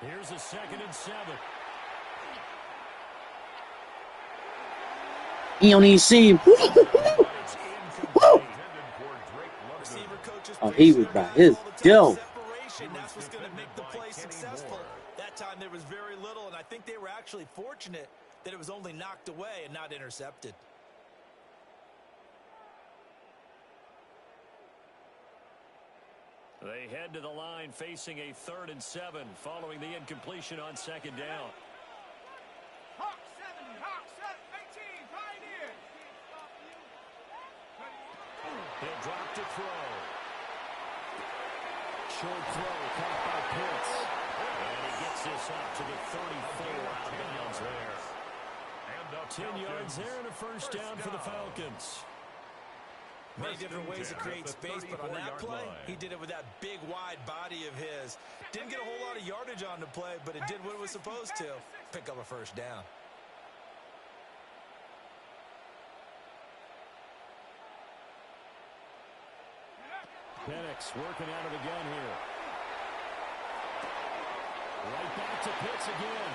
Here's a 2nd and 7. He don't even see him. Oh, he was by his Joe. That's what's going to make the play successful. That time there was very little, and I think they were actually fortunate that it was only knocked away and not intercepted. They head to the line facing a 3rd and 7 following the incompletion on 2nd down. Hawk 7, 18, Pioneer. He'll drop to throw. Short throw caught by Pitts. And he gets this up to the 34 out of bounds there. 10 yards there and a 1st down for the Falcons. Many different ways to create space, but on that play, he did it with that big, wide body of his. Didn't get a whole lot of yardage on the play, but it did what it was supposed to. Pick up a 1st down. Penix working out of the gun here. Right back to Pitts again.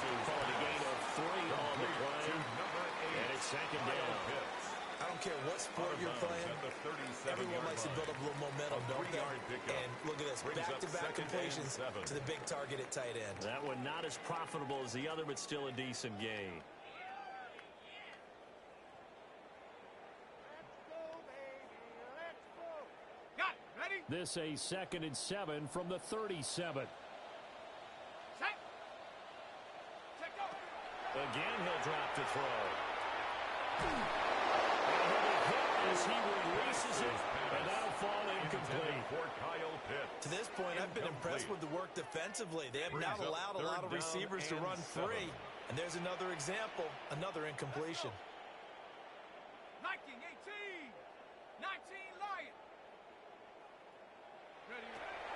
Calling a gain of 3 on the play. And it's 2nd down. I don't care what sport you're playing. Everyone likes to build up a little momentum, don't they? And look at this, back-to-back completions to the big target at tight end. That one not as profitable as the other, but still a decent gain. This a 2nd and 7 from the 37. Again, he'll drop to throw. As he releases it, and that'll fall incomplete. To this point, I've been impressed with the work defensively. They have not allowed a lot of receivers to run free. And there's another example, another incompletion. 19, 19 Lion.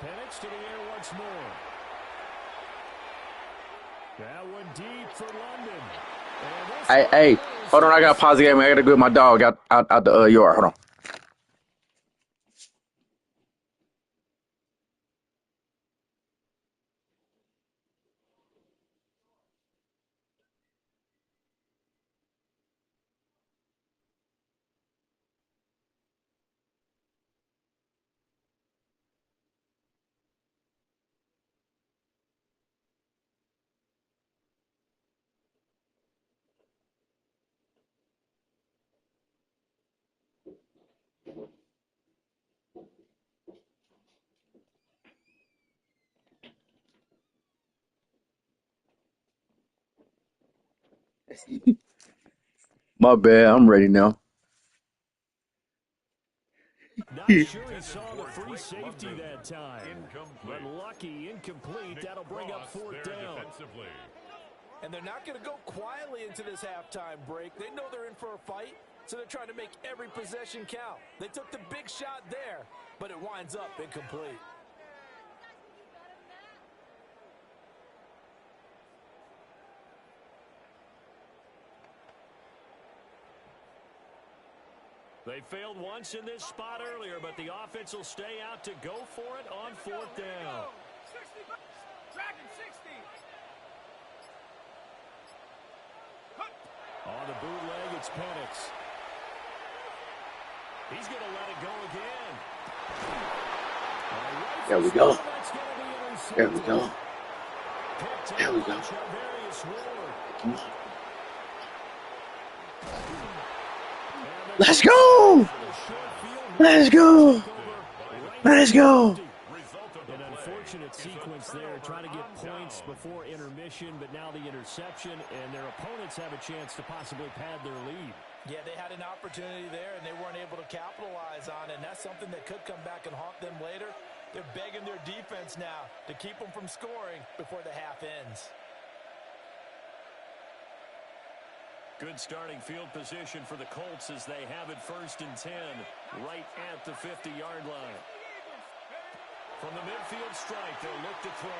Penix to the air once more. That one deep for London. Hey, hold on. I got to pause the game. I got to go with my dog out the yard. Hold on. My bad. I'm ready now. Not sure he saw the free safety that time. But lucky, incomplete. That'll bring up 4th down. And they're not going to go quietly into this halftime break. They know they're in for a fight, so they're trying to make every possession count. They took the big shot there, but it winds up incomplete. They failed once in this spot earlier, but the offense will stay out to go for it on 4th down. 60, Dragon 60. On the bootleg, it's Penix. He's going to let it go again. There we go. There we go. There we go. Come on. Let's go! Let's go! Let's go! An unfortunate sequence there, trying to get points before intermission, but now the interception, and their opponents have a chance to possibly pad their lead. Yeah, they had an opportunity there, and they weren't able to capitalize on it, and that's something that could come back and haunt them later. They're begging their defense now to keep them from scoring before the half ends. Good starting field position for the Colts as they have it 1st and 10, right at the 50-yard line. From the midfield strike, they'll look to throw.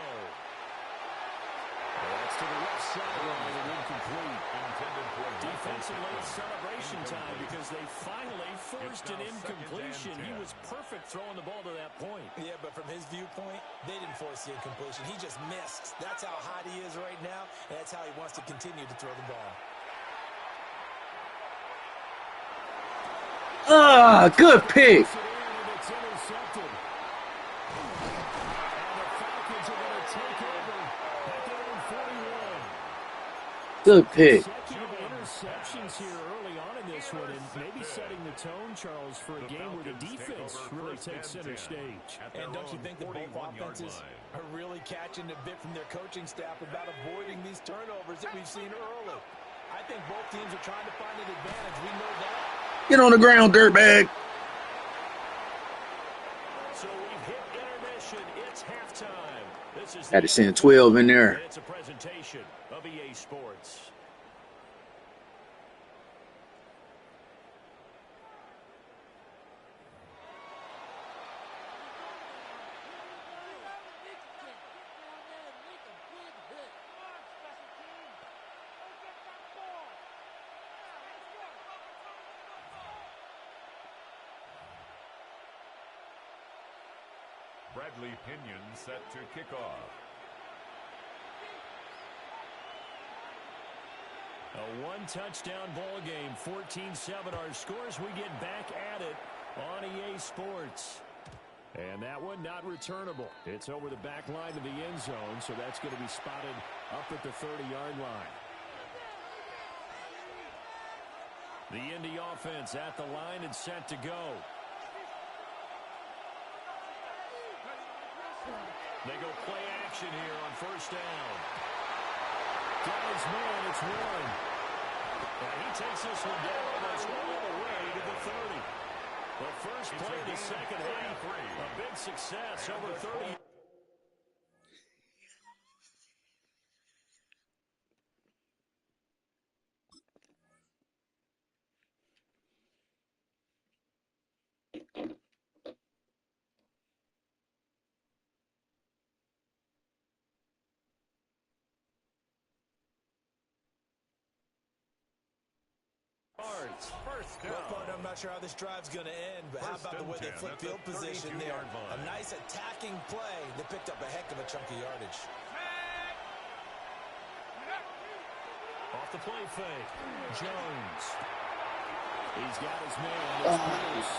That's to the left sideline and incomplete. Intended for defensive late celebration time because they finally forced an incompletion. He was perfect throwing the ball to that point. Yeah, but from his viewpoint, they didn't force the incompletion. He just missed. That's how hot he is right now, and that's how he wants to continue to throw the ball. Ah, good pick. It's intercepted. And the Falcons are going to take over at their own 41. Good pick. Consecutive interceptions here early on in this one, and maybe setting the tone, Charles, for a game where the defense really takes center stage. And don't you think that both offenses are really catching a bit from their coaching staff about avoiding these turnovers that we've seen early? I think both teams are trying to find an advantage. We know that. Get on the ground, dirtbag. So we've hit intermission. It's halftime. This is Had to send 12 in there. It's a presentation of EA Sports. Bradley Pinion set to kick off. A one-touchdown ball game, 14-7 our scores. We get back at it on EA Sports. And that one not returnable. It's over the back line of the end zone, so that's going to be spotted up at the 30-yard line. The Indy offense at the line and set to go. They go play action here on first down. Got his man, it's Warren. And he takes this one down almost all the way to the 30. The first play of the second half, a big success, over 30. Well, partner, I'm not sure how this drive's going to end, but how about the way they flip field position there? A nice attacking play that picked up a heck of a chunk of yardage. Off the play fake, Jones. He's got his man. It's Bruce.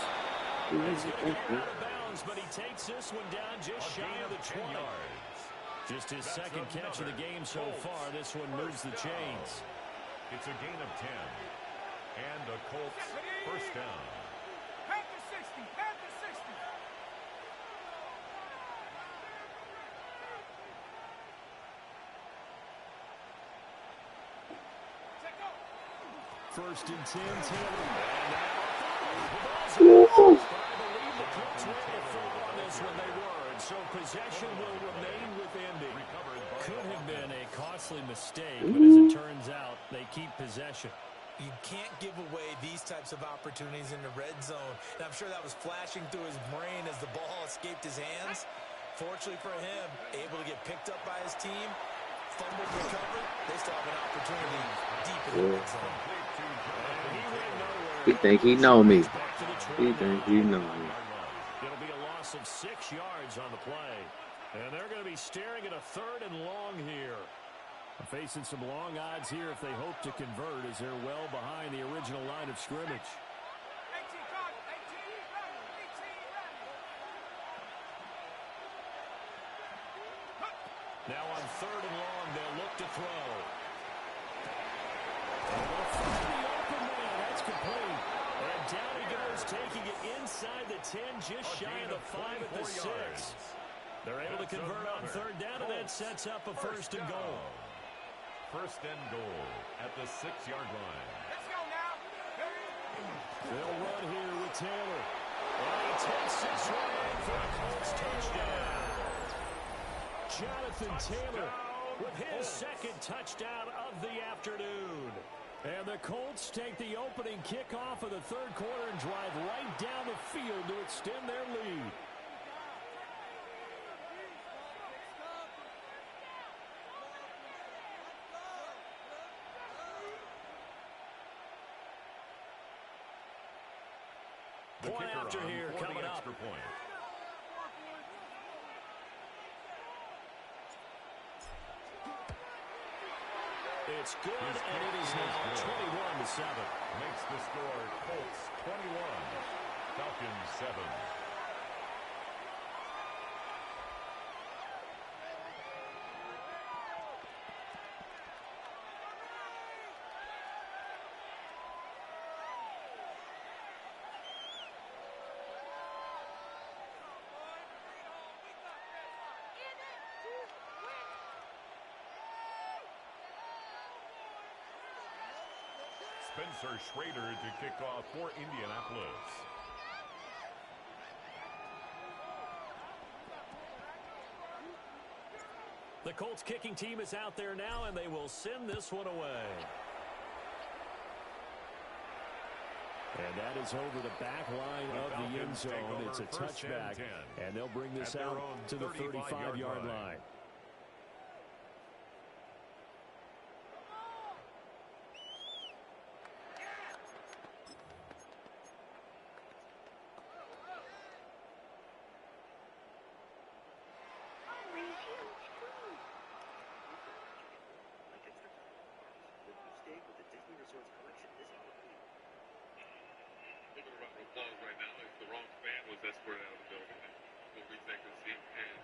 He's going to get out of bounds, but he takes this one down just shy of the 20. Just his second catch of the game so far. This one moves the chains. It's a gain of 10. And a Colts first down. Panther 60, Panther 60. First and 10, Taylor. I believe the Colts were able to throw on this when they were, and so possession will remain with Indy. Could have been a costly mistake, but as it turns out, they keep possession. You can't give away these types of opportunities in the red zone. And I'm sure that was flashing through his brain as the ball escaped his hands. Fortunately for him, able to get picked up by his team, fumbled, recovered. They still have an opportunity deep in the red zone. He think he know me. He think he know me. It'll be a loss of 6 yards on the play. And they're going to be staring at a 3rd and long here. Facing some long odds here if they hope to convert as they're well behind the original line of scrimmage. 18 guard, 18 ready, 18 ready. Now on 3rd and long, they'll look to throw. They'll find the open man. That's complete. And down he goes, taking it inside the 10, just shy of the 5 at the 6. They're able to convert on 3rd down, and that sets up a 1st and goal. First and goal at the 6-yard line. Let's go now. They'll run here with Taylor. And he takes this one in for a Colts touchdown. Jonathan Taylor with his second touchdown of the afternoon. And the Colts take the opening kickoff of the 3rd quarter and drive right down the field to extend their lead. Point after here coming up. Extra point. It's good, and it is now 21-7. Makes the score Colts 21, Falcons 7. Spencer Schrader to kick off for Indianapolis. The Colts kicking team is out there now, and they will send this one away. And that is over the back line of the end zone. It's a touchback, and they'll bring this out to the 35-yard line. Right now, if the wrong fan was escorted out of the building, we'll recheck and see, and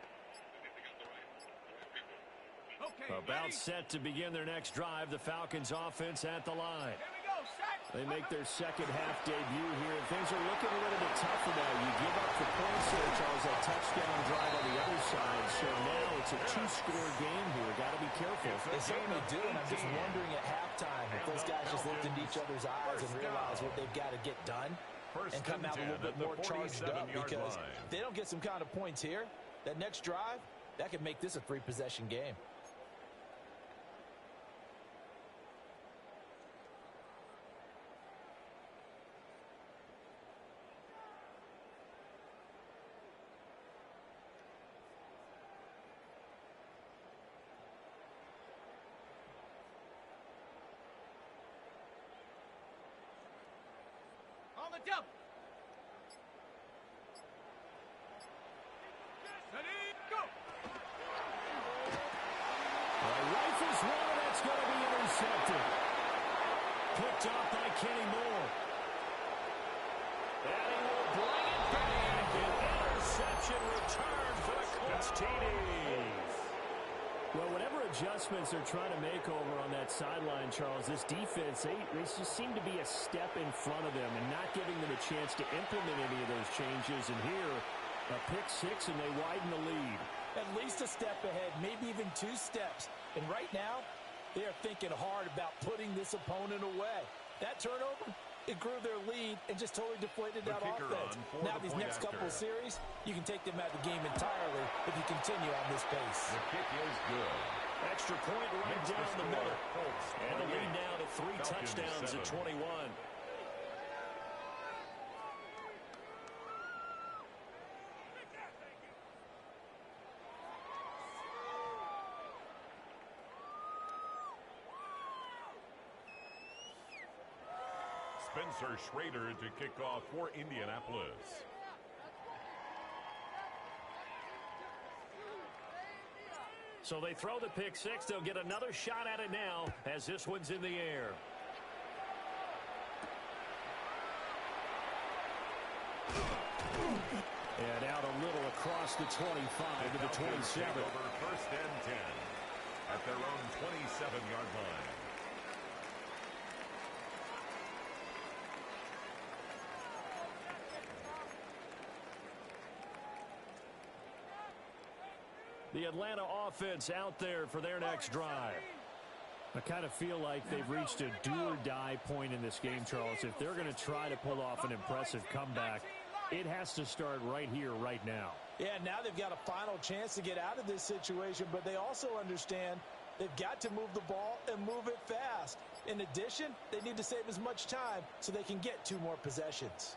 they got the right people. Okay, About ready? set to begin their next drive. The Falcons offense at the line. Here we go, set. They make their second half debut here. Things are looking a little bit tougher now. You give up the points there, Charles, that touchdown drive on the other side. So now it's a two-score game here. Got to be careful. They certainly do, and I'm just wondering at halftime if those guys just looked into each other's eyes and realized what they've got to get done and come out a little bit more charged up, because if they don't get some kind of points here, that next drive, that could make this a three-possession game. On the double. Ready, go. Rifles one, that's going to be intercepted. Picked up by Kenny Moore. And he will bring it back. An interception return for the Colts TD. Well, whatever adjustments they're trying to make over on that sideline, Charles, this defense, they just seem to be a step in front of them and not giving them a chance to implement any of those changes. And here, a pick six, and they widen the lead. At least a step ahead, maybe even two steps. And right now, they are thinking hard about putting this opponent away. That turnover, it grew their lead and just totally deflated that offense. Now these next couple of series, you can take them out of the game entirely if you continue on this pace. The kick is good. Extra point right down the middle. And the lead now to 3 touchdowns at 21. Spencer Schrader to kick off for Indianapolis. So they throw the pick six. They'll get another shot at it now as this one's in the air. And out a little across the 25 to the 27. Over first and 10 at their own 27-yard line. The Atlanta offense out there for their next drive. I kind of feel like they've reached a do-or-die point in this game, Charles. If they're going to try to pull off an impressive comeback, it has to start right here, right now. Yeah, now they've got a final chance to get out of this situation, but they also understand they've got to move the ball and move it fast. In addition, they need to save as much time so they can get 2 more possessions.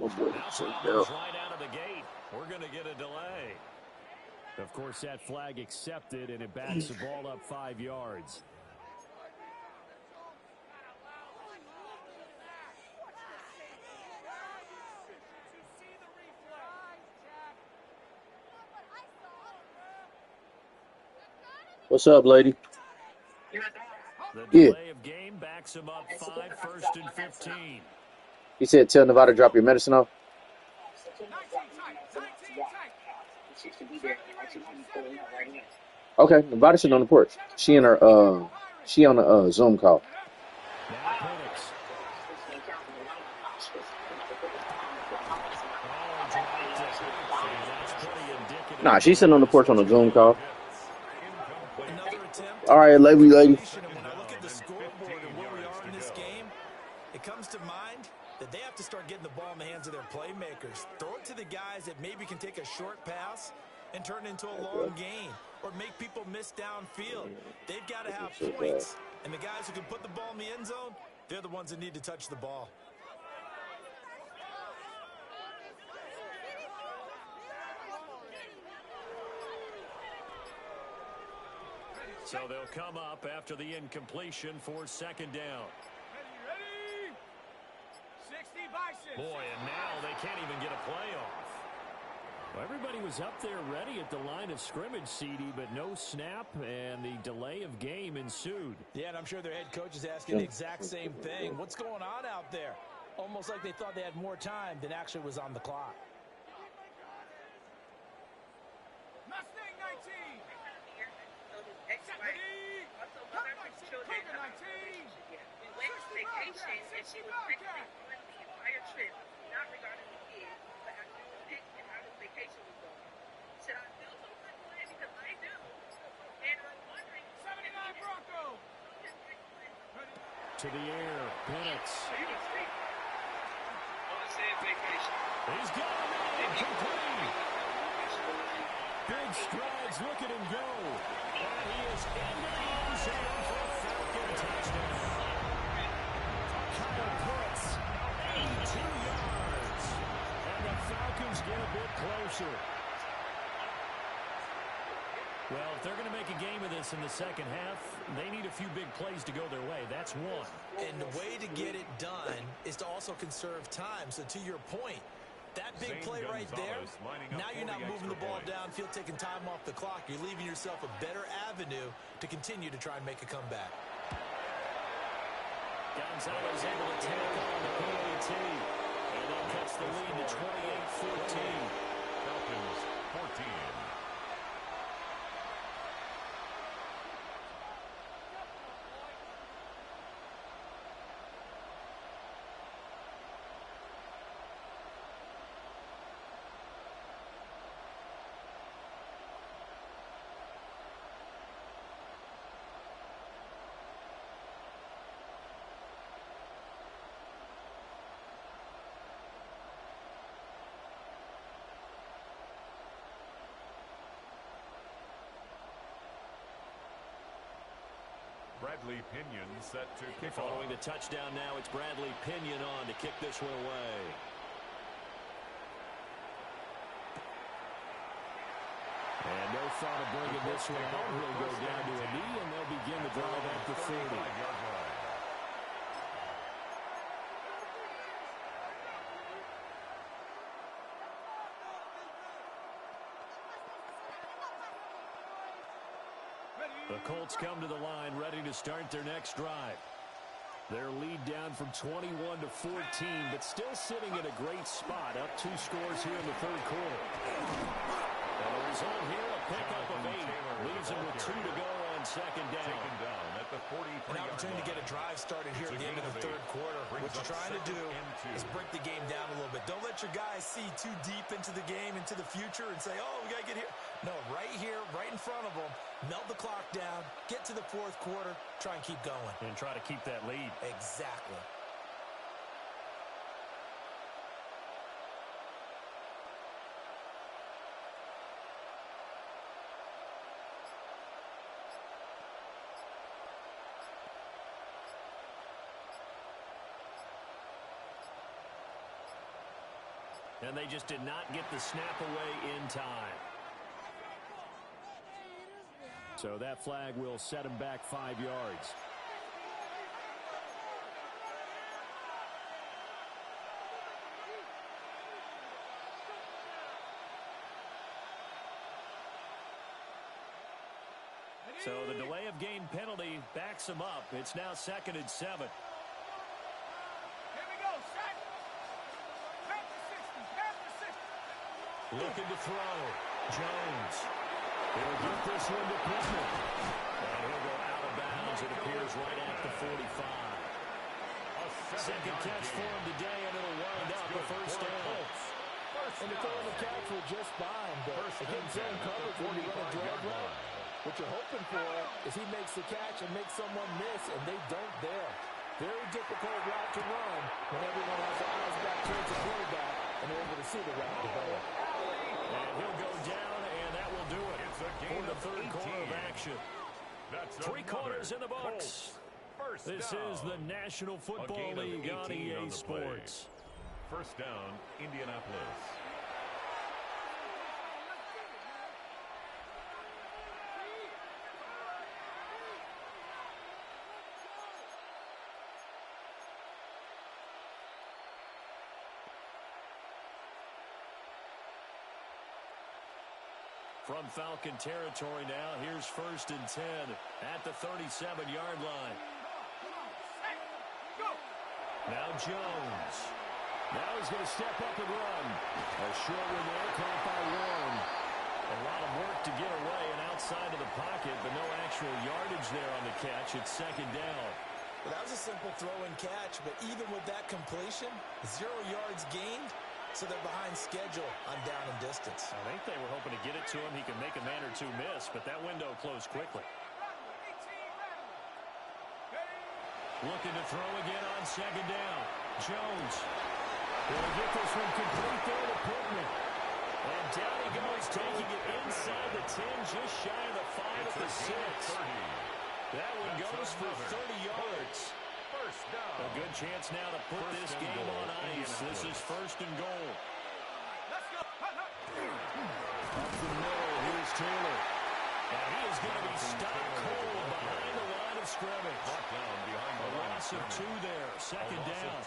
Oh boy, so Right out of the gate. We're going to get a delay. Of course, that flag accepted, and it backs the ball up 5 yards. What's up, lady? The Yeah. delay of game backs him up 5, 1st and 15. He said, tell Nevada to drop your medicine off. 19 tight. 19 tight. 70 range. 70 range. Okay, Nevada's sitting on the porch. She on the Zoom call. Now Penix. Oh, dropped it. And that's pretty indicative. Nah, she's sitting on the porch on the Zoom call. Another attempt. All right, lady. And when I look at the scoreboard and where we are in this game, it comes to mind that they have to start getting the ball in the hands of their playmakers. Throw it to the guys that maybe can take a short pass and turn it into a long gain or make people miss downfield. They've got to have points, and the guys who can put the ball in the end zone, they're the ones that need to touch the ball. So they'll come up after the incompletion for 2nd down. Ready. 60 Bison. Boy, and now they can't even get a play off. Well, everybody was up there ready at the line of scrimmage, CD, but no snap, and the delay of game ensued. Yeah, and I'm sure their head coach is asking the exact same thing. What's going on out there? Almost like they thought they had more time than actually was on the clock. Mustang 19. Also, mother of two children, we went on vacation, and she was pregnant during the entire trip, not regarding the kids, but after the sick and how his vacation was going. Should I feel so good for it? Because I do. And I'm wondering, 79 Bronco. To the air, Penix. He was sick on a sad vacation. He's got it incomplete. Big strides, look at him go. And he is into the end zone for a Falcon touchdown. Kyle Pitts, 82 yards. And the Falcons get a bit closer. Well, if they're going to make a game of this in the second half, they need a few big plays to go their way. That's one. And the way to get it done is to also conserve time. So to your point, that big play right there, now you're not moving the ball downfield, taking time off the clock. You're leaving yourself a better avenue to continue to try and make a comeback. Gonzalez able to take on the PAT. And that cuts the lead to 28-14. Falcons 14. Bradley Pinion set to kick off. Following the touchdown now, it's Bradley Pinion on to kick this one away. And no thought of bringing this one out. He'll go down to a knee, and they'll begin the drive at the 30. The Colts come to the line, ready to start their next drive. Their lead down from 21 to 14, but still sitting in a great spot, up 2 scores here in the 3rd quarter. And the result here, a pickup of 8, leaves them with 2 to go on 2nd down. At the 43-yard An opportunity to get a drive started here at the end of the 3rd quarter. What you're trying to do is break the game down a little bit. Don't let your guys see too deep into the game, into the future, and say, oh, we got to get here. No, right here, right in front of them, melt the clock down, get to the 4th quarter, try and keep going. And try to keep that lead. Exactly. And they just did not get the snap away in time. So that flag will set him back 5 yards. So the delay of game penalty backs him up. It's now 2nd and 7. Here we go. Set. Back to 60. Back to 60. Looking to throw. Jones. He'll get this one to Pittman. And he'll go out of bounds. It appears right at the 45. Second catch for him today, and it'll wind up a first down. And the throw in the catch will just fine, but against zone coverage when you run a drag route, what you're hoping for is he makes the catch and makes someone miss, and they don't there. Very difficult route to run when everyone has their eyes back towards the quarterback and they're able to see the route develop. And he'll go down, and that will do it for the third quarter of action. That's 3 quarters in the books. This is the National Football League on EA Sports. First down, Indianapolis. From Falcon territory now, here's 1st and 10 at the 37-yard line. Now Jones. Now he's going to step up and run. A short one there, caught by Warren. A lot of work to get away and outside of the pocket, but no actual yardage there on the catch. It's 2nd down. Well, that was a simple throw and catch, but even with that completion, 0 yards gained, so they're behind schedule on down and distance. I think they were hoping to get it to him. He could make a man or two miss, but that window closed quickly. Looking to throw again on 2nd down. Jones. Will get this one complete there to Pittman. And down he goes, taking it inside the 10, just shy of the 5 at the 6. That one goes for 30 yards. First down. A good chance now to put this game on ice. This is 1st and goal. Let's go. Up the middle, here's Taylor. And he is going to be stopped cold behind the line of scrimmage. A loss of 2 there, 2nd down.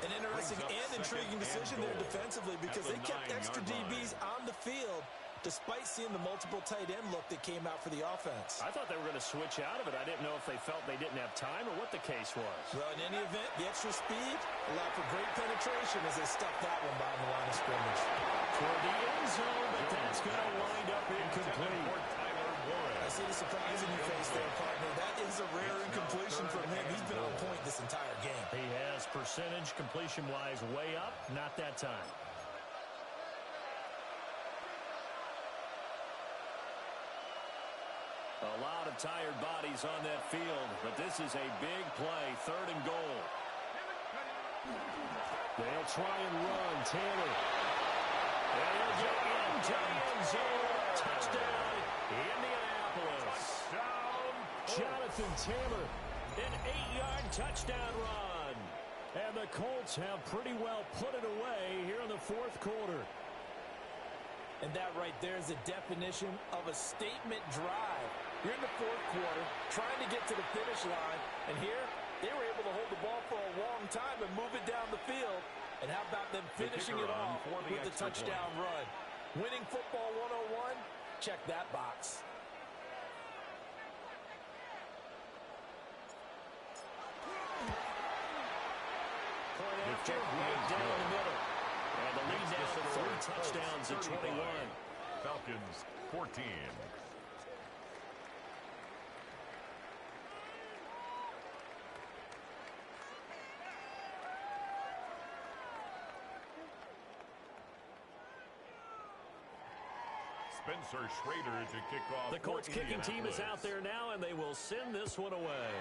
An interesting and intriguing decision there defensively because they kept extra DBs on the field despite seeing the multiple tight end look that came out for the offense. I thought they were going to switch out of it. I didn't know if they felt they didn't have time or what the case was. Well, in any event, the extra speed allowed for great penetration as they stuffed that one behind the line of scrimmage. Toward the end zone, but that's going to wind up incomplete. I see the surprise in your face there, partner. That is a rare incompletion from him. He's been on point this entire game. He has percentage completion-wise way up, not that time. A lot of tired bodies on that field, but this is a big play, 3rd and goal. They'll try and run. Taylor. And he'll get into the end zone. Touchdown, Indianapolis. Jonathan Taylor, an 8-yard touchdown run. And the Colts have pretty well put it away here in the 4th quarter. And that right there is a definition of a statement drive. You're in the 4th quarter, trying to get to the finish line, and here they were able to hold the ball for a long time and move it down the field. And how about them finishing it off with the touchdown run? Winning football 101, check that box. Point after, right down the middle. And the lead now to 3 touchdowns at 21. Falcons 14. Spencer Schrader to kick off. The Colts kicking team is out there now, and they will send this one away.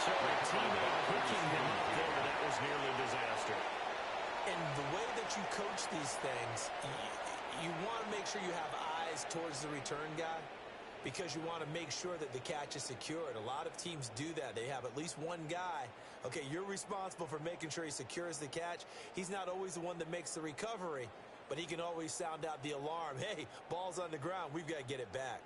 So a teammate picking him up there, that was nearly a disaster. And the way that you coach these things, you want to make sure you have eyes towards the return guy because you want to make sure that the catch is secured. A lot of teams do that. They have at least one guy. Okay, you're responsible for making sure he secures the catch. He's not always the one that makes the recovery, but he can always sound out the alarm. Hey, ball's on the ground. We've got to get it back.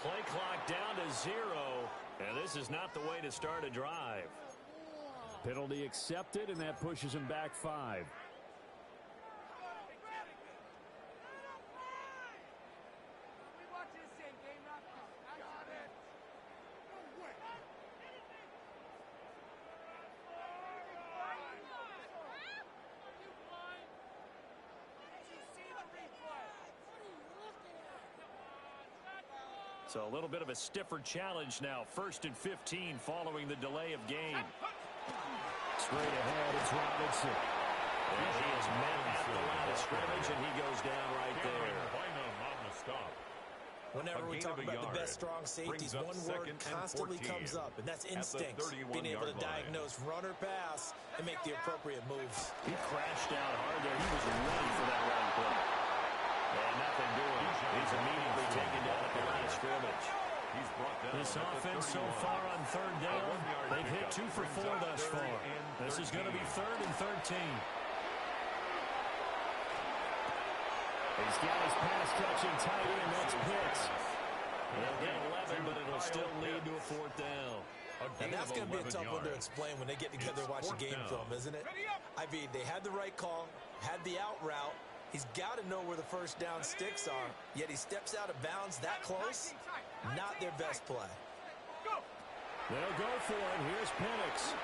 play clock down to 0, and this is not the way to start a drive. Penalty accepted, and that pushes him back 5. So a little bit of a stiffer challenge now. 1st and 15 following the delay of game. Straight ahead, it's Robinson. And he is met at the line of scrimmage, and he goes down right there. Whenever we talk about the best strong safeties, one word constantly comes up, and that's instinct. Being able to diagnose run or pass and make the appropriate moves. He crashed down hard there. He was ready for that run play. And nothing doing. He's immediately taken down at the line of scrimmage. This offense so far on 3rd down, they've hit 2 for 4 thus far. This is going to be 3rd and 13. He's got his pass catching tight end. That's Pitts. He'll get 11, but it'll still lead to a 4th down. And that's going to be a tough one to explain when they get together and watch the game film, isn't it? I mean, they had the right call, had the out route. He's got to know where the 1st down sticks are, yet he steps out of bounds that close. Not their best play. They'll go for it. Here's Penix.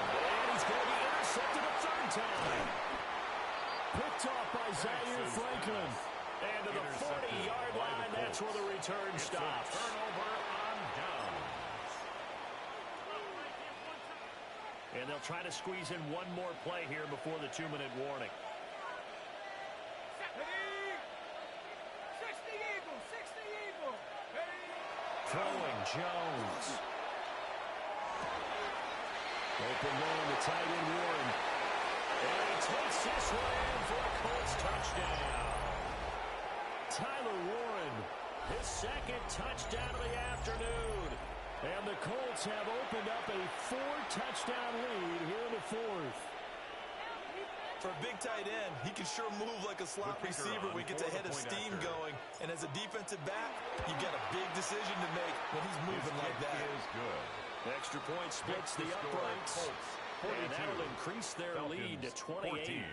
And he's going to be intercepted a 3rd time. Picked off by Zaire Franklin. And to the 40-yard line, that's where the return stops. Turnover on downs. And they'll try to squeeze in one more play here before the 2-minute warning. 60 Eagle. Throwing Jones. Open man to tight end Warren. And he takes this one in for a Colts touchdown. Tyler Warren, His 2nd touchdown of the afternoon. and the Colts have opened up a 4-touchdown lead here in the 4th. For a big tight end, he can sure move like a slot receiver when he gets a head of steam going. And as a defensive back, you've got a big decision to make when he's moving like that. Is good. Extra point splits the uprights. And that'll increase their lead to 28. 14.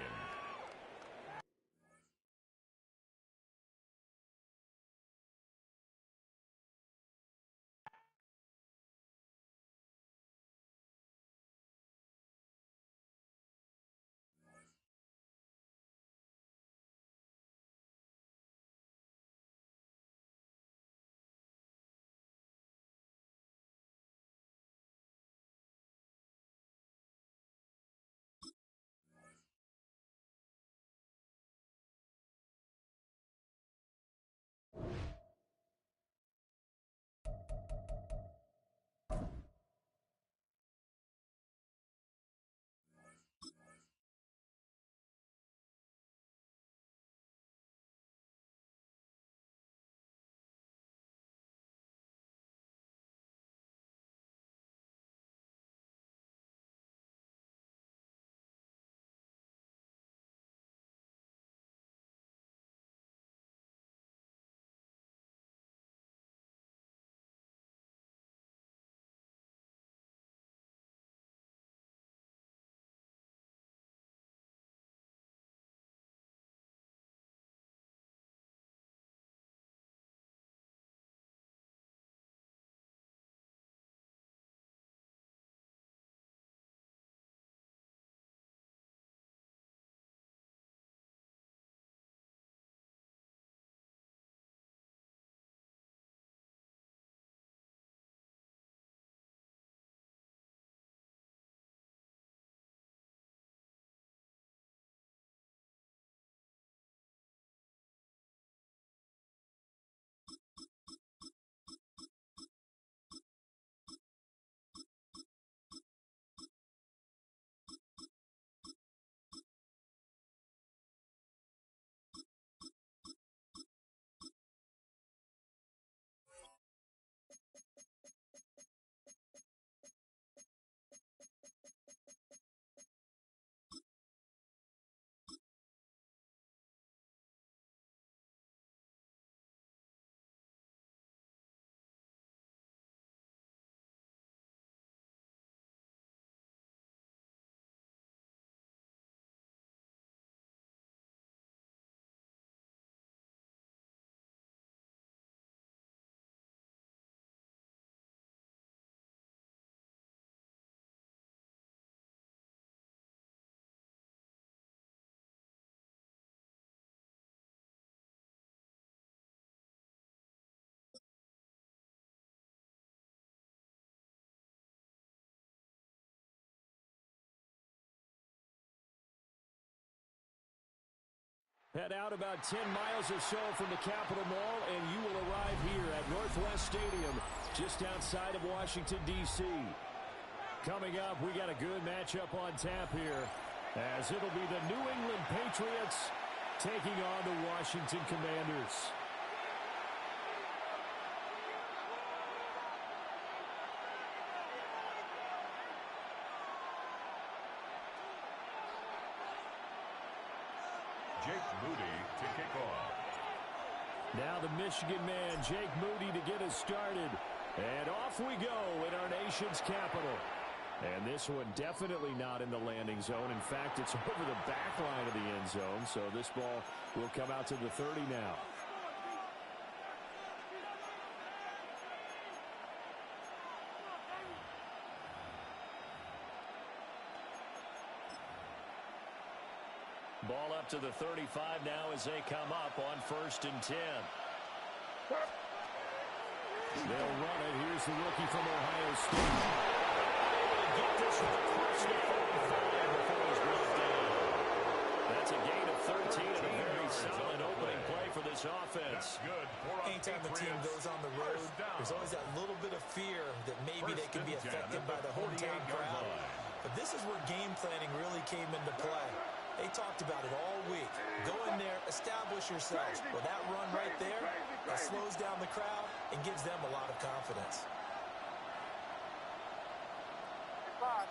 Head out about 10 miles or so from the Capitol Mall, and you will arrive here at Northwest Stadium, just outside of Washington, D.C. Coming up, we got a good matchup on tap here, as it'll be the New England Patriots taking on the Washington Commanders. Jake Moody to kick off. Now the Michigan man, Jake Moody, to get us started. And off we go in our nation's capital. And this one definitely not in the landing zone. In fact, it's over the back line of the end zone. So this ball will come out to the 30 now. Ball up to the 35 now as they come up on 1st and 10. They'll run it. Here's the rookie from Ohio State. Get this one across the 45 before he's brought down. That's a gain of 13 and a very solid opening play for this offense. Good. Anytime the team goes on the road, there's always that little bit of fear that maybe they can be affected by the hometown crowd. But this is where game planning really came into play. They talked about it all week. Go in there, establish yourselves. Well, that run right there, that slows down the crowd and gives them a lot of confidence. Five.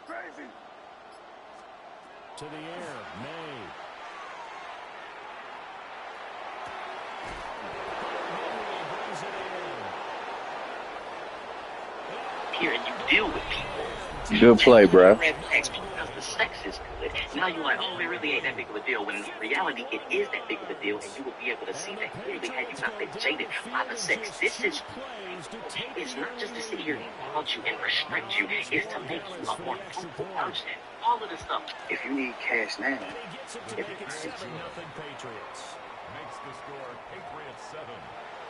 Crazy. To the air, May. Brings it in. Here, and you deal with people. Good play, bro. Red flags because the sex is good. Now you're like, oh, it really ain't that big of a deal. When in reality, it is that big of a deal, and you will be able to see that clearly had you not been jaded by the sex. This is, it's not just to sit here and gouge you and restrict you. It's to make you a more fruitful person. All of this stuff. If you need cash now, Gets it to make it 7-0 Patriots. Makes the score Patriots 7.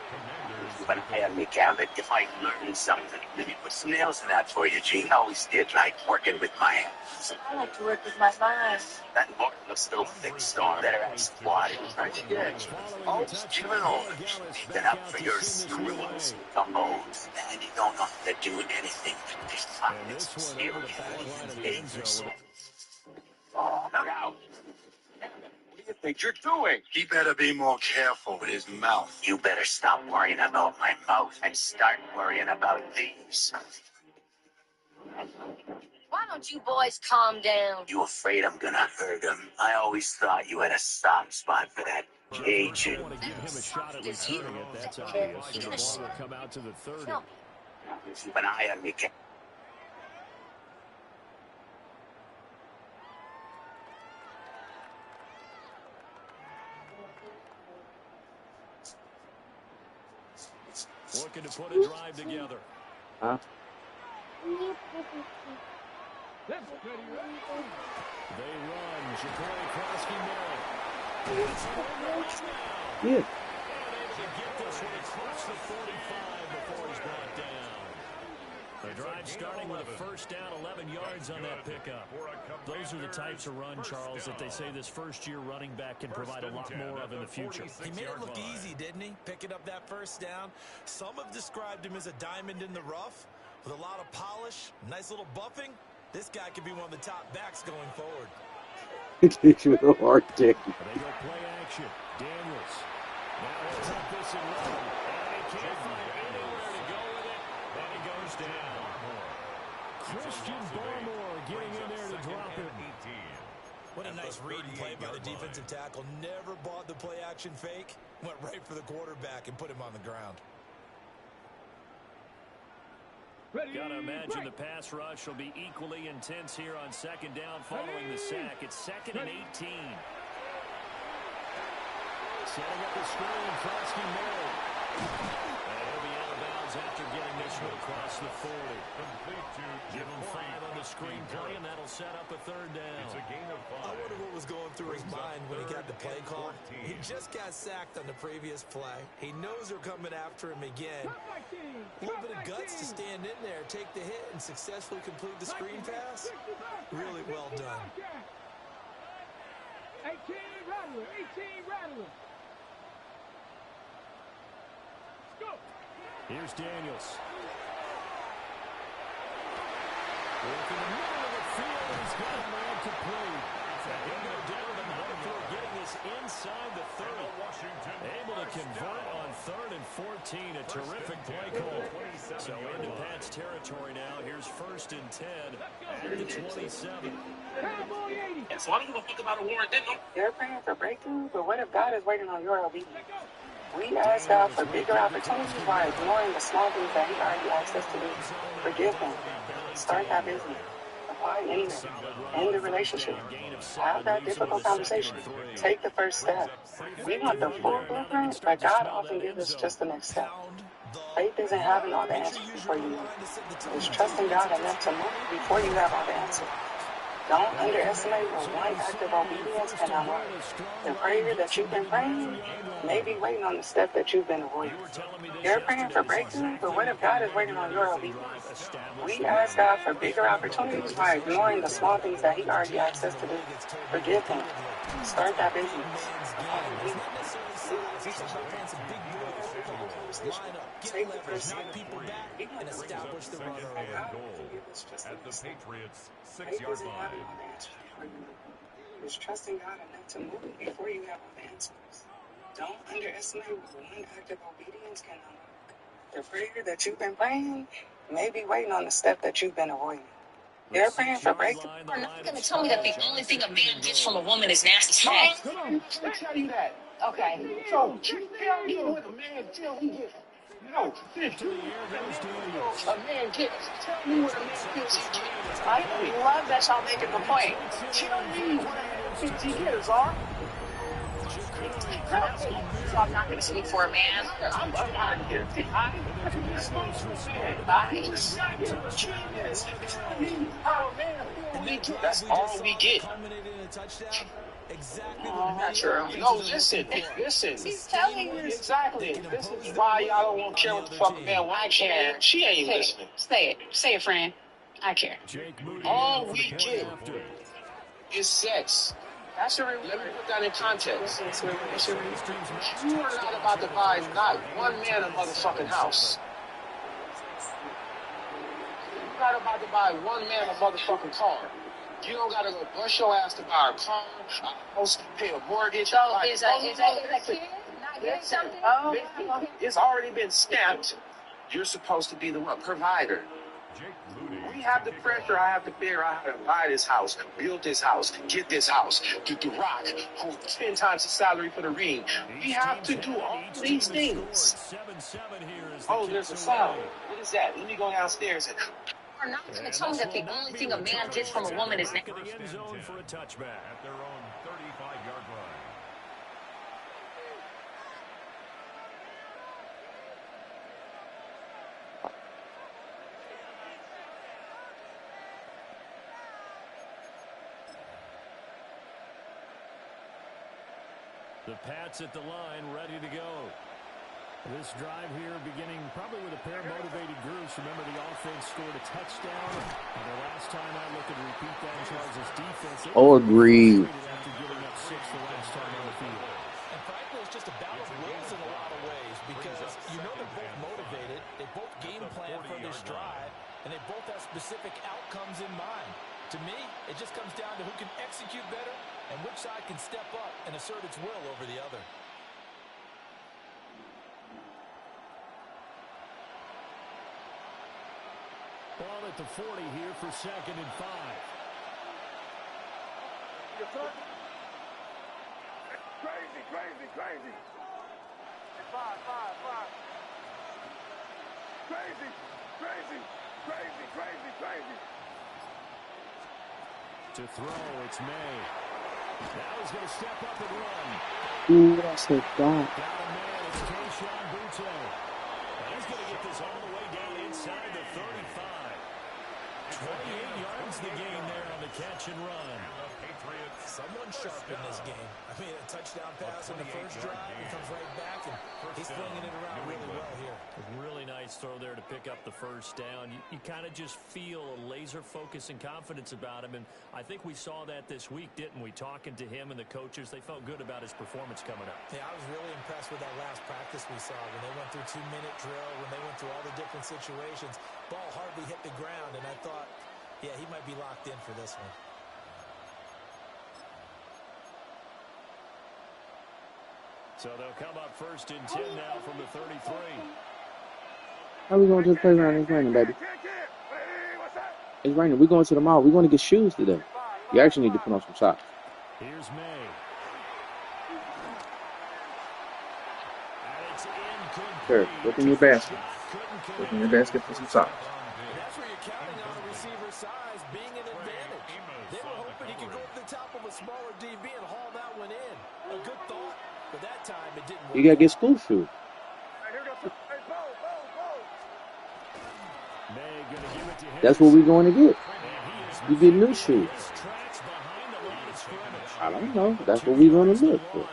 Commanders. When I make out that if I learn something, let me put some nails in that for you, Gene. I always did like working with my hands. I like to work with my mind. That Martin looks a little thick, Storm. Better ask squad. Aren't you good? Oh, General. Picking up for your screws. Come on. And you don't know how to do anything for this time. It's serious. Dangerous. Look out. What do you think you're doing? He better be more careful with his mouth. You better stop worrying about my mouth and start worrying about these. Why don't you boys calm down? You afraid I'm gonna hurt him? I always thought you had a soft spot for that Cajun. I want to give him a shot at returning it. That's obvious. And the ball will come out to the 30. Keep an eye on me. Looking to put a drive together. huh? They run. Ja'Cory Krosky-Merritt. It's almost now. Yeah. And able to get this one across the 45 before he's brought down. The drive starting with a first down, 11 yards on that pickup. Those are the types of run, Charles, that they say this first-year running back can provide a lot more of in the future. He made it look easy, didn't he? Picking up that first down. Some have described him as a diamond in the rough with a lot of polish, nice little buffing. This guy could be one of the top backs going forward. Gives you a hard kick. They go play action. Daniels. Now he'll take this and run. And he can't find anywhere to go with it. And he goes down. Christian Barmore getting in there to drop him. What a nice read and play by the defensive tackle. Never bought the play action fake. Went right for the quarterback and put him on the ground. Gotta imagine the pass rush will be equally intense here on second down following the sack. It's 2nd and 18. Setting up the screen, Krosky-Merritt. And he'll be out of bounds after getting this one across the 40. Give him 5 on the screen play, and that'll set up a third down. It's a gain of 5. I wonder what was going through his mind when he got the play call. He just got sacked on the previous play. He knows they're coming after him again. A little bit of guts to stand in there, take the hit, and successfully complete the screen pass. Really well done. Rattler. 18 Rattler. Let's go. Here's Daniels. Work in the middle of the field, and he's got a man complete. He'll go down the line for getting this inside the 30. Able to convert on 3rd and 14. A terrific play call. So into Pat's territory now. Here's 1st and 10 at the 27. And so I don't give a fuck about a warrant, didn't I? They're praying for breakthrough, but what if God is waiting on your obedience? We ask God for bigger opportunities while ignoring the small things that He already asked us to do. Forgive Him. Start that business. Apply anyway. End the relationship. Have that difficult conversation. Take the first step. We want the full blueprint, but God often gives us just the next step. Faith isn't having all the answers before you move. It's trusting God enough to move before you have all the answers. Don't underestimate what one act of obedience can unlock. The prayer that you've been praying may be waiting on the step that you've been avoiding. You're praying for breakthrough, but what if God is waiting on your obedience? We ask God for bigger opportunities by ignoring the small things that He already asked us to do. Forgive Him. Start that business. Take the first step. And establish the run early. At the Patriots' 6-yard line. It's trusting God enough to move before you have all the answers. Don't underestimate what one act of obedience can unlock. The prayer that you've been praying may be waiting on the step that you've been avoiding. They're praying for breakthrough. You're not going to tell me that the only thing a man gets from a woman is nasty sex. Come on, let me tell you that. Okay. So, you tell me what a man till he gets. No, finish. A man gets. Tell me what a man feels he gets. I love that y'all making the point. Tell me what a man feels he gets, all right? So I'm not going to speak for a man. I'm out of here. I that's all we get. Not true. No, listen. He's telling you. Exactly. This is why y'all don't want to care what the fuck a man wants. I care. She ain't listening. Say it, friend. I care. All we get is sex. That's your. Let me put that in context. You are not about to buy not one man a motherfucking house. You're not about to buy one man a motherfucking car. You don't gotta go bust your ass to buy a car, a house, pay a mortgage. So is a kid not getting something? Oh, it's already been stamped. You're supposed to be the one provider. We have the pressure. I have to figure out how to buy this house, build this house, get this house, get the rock, hold 10 times the salary for the ring. We have to do all these things. Oh, there's a sound. What is that? Let me go downstairs and. You're not going to tell me that the only thing a man gets from a woman is nasty. The end zone for a touchback at their own 35-yard line. The Pats at the line, ready to go. This drive here beginning probably with a pair of motivated groups. Remember, the offense scored a touchdown. And the last time I looked at repeat that in Charles' defense. Oh, agreed. After giving up 6 the last time on the field. And frankly, it's just a battle of wills in a lot of ways because you know they're both motivated. They both game plan for this drive, and they both have specific outcomes in mind. To me, it just comes down to who can execute better and which side can step up and assert its will over the other. Ball at the 40 here for 2nd and 5. Crazy. 5. Crazy. To throw, it's May. Now he's going to step up and run. Ooh, that's a dot. Got a man, it's Keyshawn Butte. And he's going to get this all the way down inside the 35. 28 yards the gain there on the catch and run. The Patriots Someone sharp in this game. I mean, a touchdown pass in the first drive. He comes right back, and he's flinging it around really well here. Really nice throw there to pick up the first down. You kind of just feel a laser focus and confidence about him, and I think we saw that this week, didn't we? Talking to him and the coaches, they felt good about his performance coming up. Yeah, I was really impressed with that last practice we saw when they went through 2-minute drill, when they went through all the different situations. Ball hardly hit the ground, and I thought, yeah, he might be locked in for this one. So they'll come up first and 10 now from the 33. How we going to the playground? It's raining, baby. It's raining. We're going to the mall. We're going to get shoes today. You actually need to put on some socks. Here's May. Sure, look in your basket. Look in your basket for some socks. That's where you're counting on a receiver's size being an advantage. They were hoping he could go over the top of a smaller DB and haul that one in. A good thought, but that time it didn't work. You got to get school shoes. That's what we're going to get. You get new shoes. I don't know. That's what we're going to look for.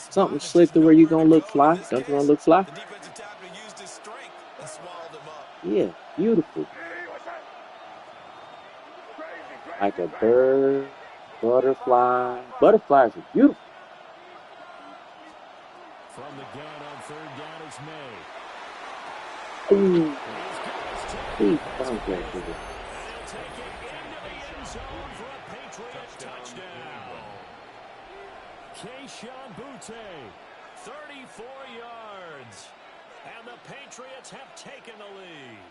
Something slick to where you're going to look fly. Don't you want to look fly? Yeah, beautiful. Like a bird, butterfly. Butterflies are beautiful. From the gun on third down is May. Ooh. Please don't get to it. Keyshawn Butte, 34 yards. And the Patriots have taken the lead.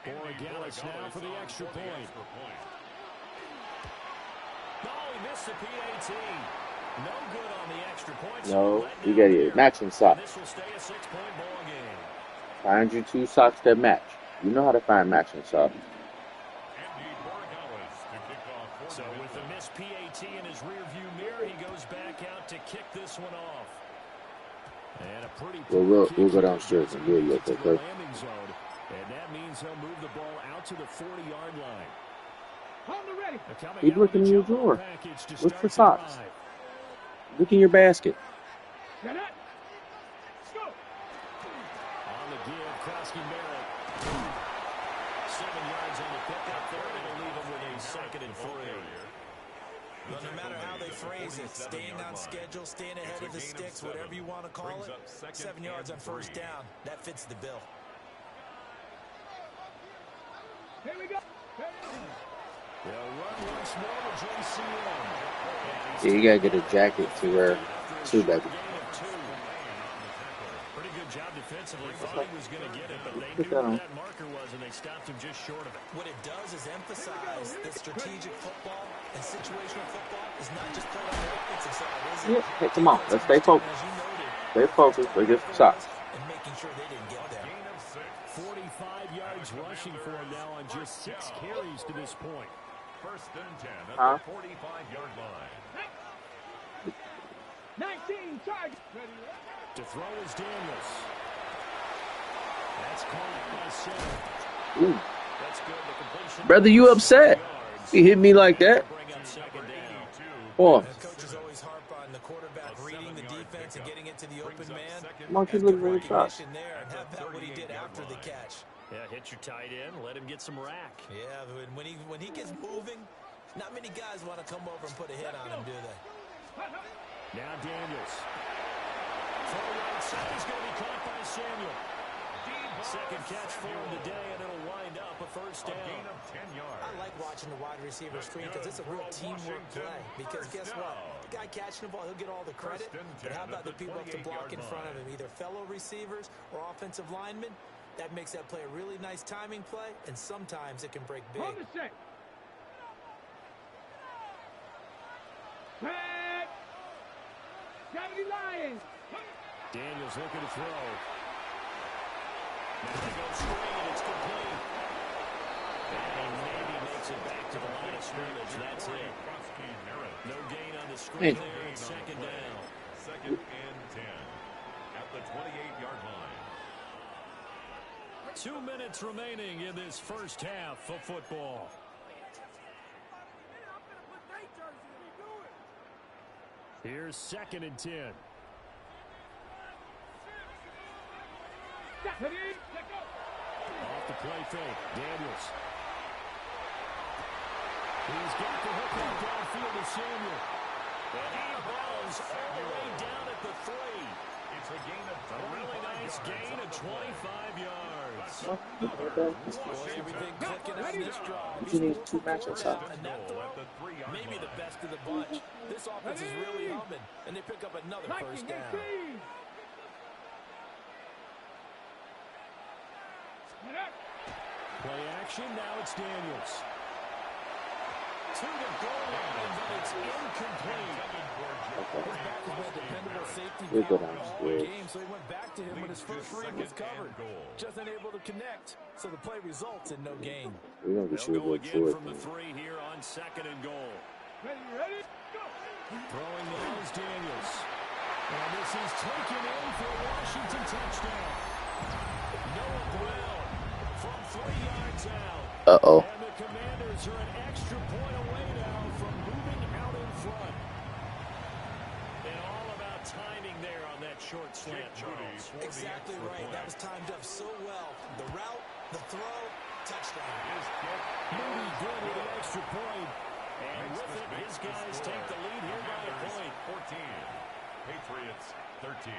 Borregales now for the extra point. No, he missed the PAT. No good on the extra point. No, you got your matching socks. This will stay a 6-point ball game. Find your two socks that match. You know how to find matching socks. So with the missed PAT in his rearview mirror, he goes back out to kick this one off. And a pretty we'll go downstairs and get you up there, okay? And that means he'll move the ball out to the 40-yard line. Keep looking in your drawer. Look for socks. Look in your basket. On the give, Krosky Barrett. 7 yards on the pickup there. It'll leave him with a 2nd and 3. Well, no matter how they phrase it, staying on schedule, staying ahead of the sticks, whatever you want to call it, 7 yards on first down, that fits the bill. Here we go. They'll run once more to JCM. Yeah, you gotta get a jacket to wear too, baby. Pretty good job defensively. Thought he was going to get it, but they knew where that marker was, and they stopped him just short of it. What it does is emphasize that strategic football and situational football is not just played on the offensive side, is it? Yeah, hey, come on, let's stay focused. Stay focused. Let's get some shots. And making sure they didn't get there. 45 yards rushing for him now on just 6 carries to this point. First and 10 at the 45-yard line. 19 targets. To throw is Daniels. That's caught by 7. Ooh. That's good. The completion. Brother, you upset? He hit me like that. Boy. Coaches always harp on the quarterback reading the defense and getting it to the open man. Monkey looking really sharp. There and have that what he did after the catch. Yeah, hit your tight end, let him get some rack. Yeah, when he gets moving, not many guys want to come over and put a hit on him, do they? Now Daniels. Throw right side is going to be caught by Samuel. Second catch for him today, and it'll wind up a first down. I like watching the wide receiver screen because it's a real teamwork play. Because guess what? The guy catching the ball, he'll get all the credit. But how about the people up to block in front of him, either fellow receivers or offensive linemen? That makes that play a really nice timing play, and sometimes it can break big. Daniels looking to throw. Now they go straight, and it's complete. And maybe makes it back to the line of scrimmage. That's it. No gain on the screen there, and 2nd down. 2nd and 10 at the 28-yard line. 2 minutes remaining in this first half of football. Here's 2nd and 10. Off the play fake, Daniels. He's got the hook out downfield to Samuel. And out of bounds all the way down at the 3. It's a gain of a really nice gain of 25 yards. Everything clicking on this drive. You need 2 matchups out. Maybe the best of the bunch. This offense is really humming, and they pick up another first down. Play action, now it's Daniels. To the goal line, but it's incomplete. His back has been a dependable safety We're good valve on all this. game, so he went back to him when his first read was covered. Just unable to connect, so the play results in no gain. We're going to be They'll sure go to again go from the for 3 here on 2nd and goal. Ready, go! Throwing now is Daniels. And this is taken in for a Washington touchdown. Noah Brown from 3 yards out. Uh-oh. And the Commanders are an extra point away now from moving out in front. And all about timing there on that short slant, Charles. Exactly right. That was timed up so well. The route, the throw, touchdown. Moody good with an extra point. And with it, his guys take the lead here by a point. 14. Patriots 13.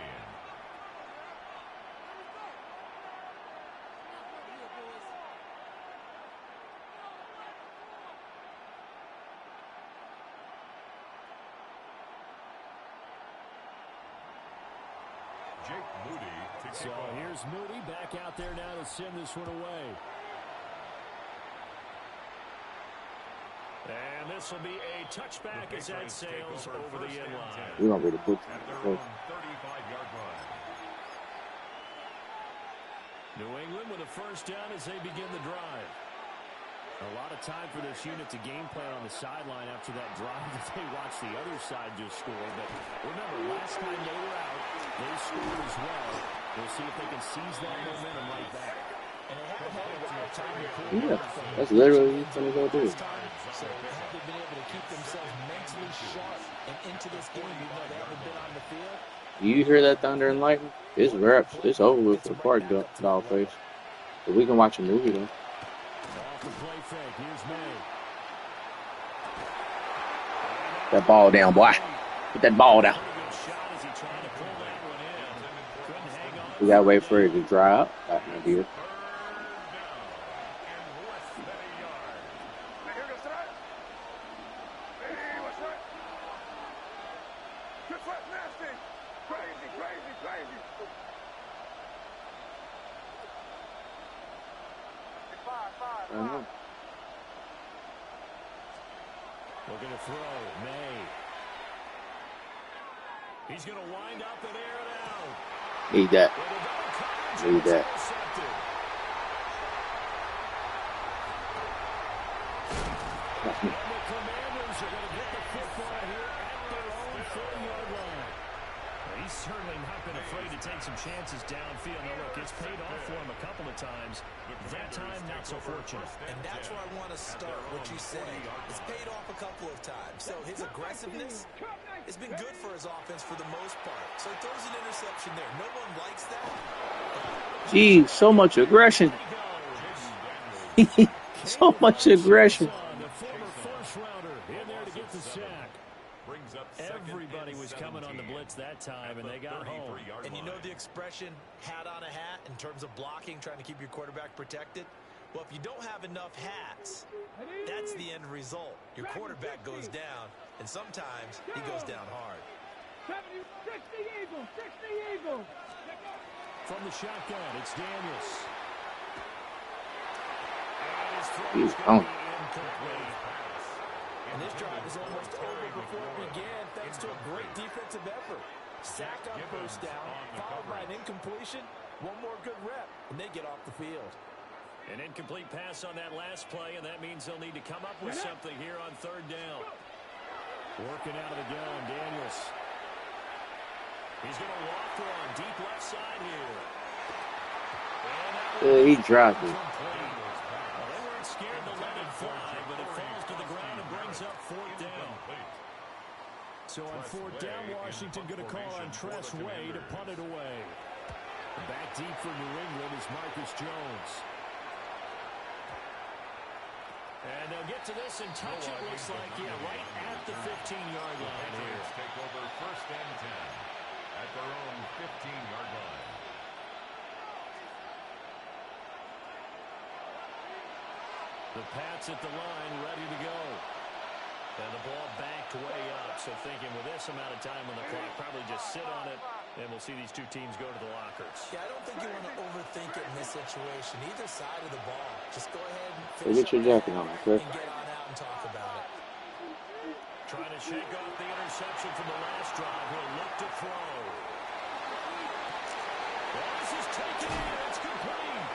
Jake Moody to kick So off. here's Moody back out there now to send this one away. And this will be a touchback as that sails over the end line. We're going to be the book. At their own 35-yard line. New England with a first down as they begin the drive. A lot of time for this unit to game plan on the sideline after that drive that they watched the other side just score. But remember, last time they were out, they scored as well. We'll see if they can seize that momentum right back. And they haven't had a lot of time to pull Yeah, back from that's literally what they're going to do. So have they been able to keep themselves mentally sharp and into this game even though they haven't been on the field? You hear that thunder and lightning? It's wraps. It's over with for the park dog face. But we can watch a movie though. Off the play fake, here's May. That ball down, boy. Put that ball down. We gotta wait for it to dry up. Right, my dear. Looking to throw, May. He's going to wind up and air it out. Need that. Need that. And the Commanders are going to get the football here at their own 40-yard line. He's certainly not been afraid to take some chances downfield. Now, look, it's paid off for him a couple of times. That time, not so fortunate. And that's where I want to start, what you said. It's paid off a couple of times. So his aggressiveness has been good for his offense for the most part. So he throws an interception there. No one likes that. Gee, so much aggression. So much aggression. The former first-rounder in there to get the sack. Everybody was coming on the blitz that time, and they got home. And you know the expression, hat on a hat, in terms of blocking, trying to keep your quarterback protected? Well, if you don't have enough hats, that's the end result. Your quarterback goes down, and sometimes he goes down hard. 60 Eagles! From the shotgun, it's Daniels. He's gone. And this drive is almost over before it began, thanks to a great defensive effort. Sack on first down, followed by an incompletion. One more good rep, and they get off the field. An incomplete pass on that last play, and that means they'll need to come up with something here on third down. Working out of the gun, Daniels. He's going to walk through on deep left side here. And that He dropped it. Well, they weren't scared to let it fly, but it falls to the ground and brings up fourth down. So on fourth down, Washington going to call on Tress Way to punt it away. Back deep for New England is Marcus Jones. And they'll get to this and touch it, looks like, yeah, right at the 15-yard line here. Take over first and 10 at their own 15-yard line. The Pats at the line, ready to go. And the ball backed way up, so thinking with this amount of time on the clock, probably just sit on it, and we'll see these two teams go to the lockers. Yeah, I don't think you want to overthink it in this situation. Either side of the ball. Just go ahead and Hey, finish get your jacket on, and Chris. get on out and talk about it. Trying to shake off the interception from the last drive. He'll look to throw. Well, this is taken in. It's complete.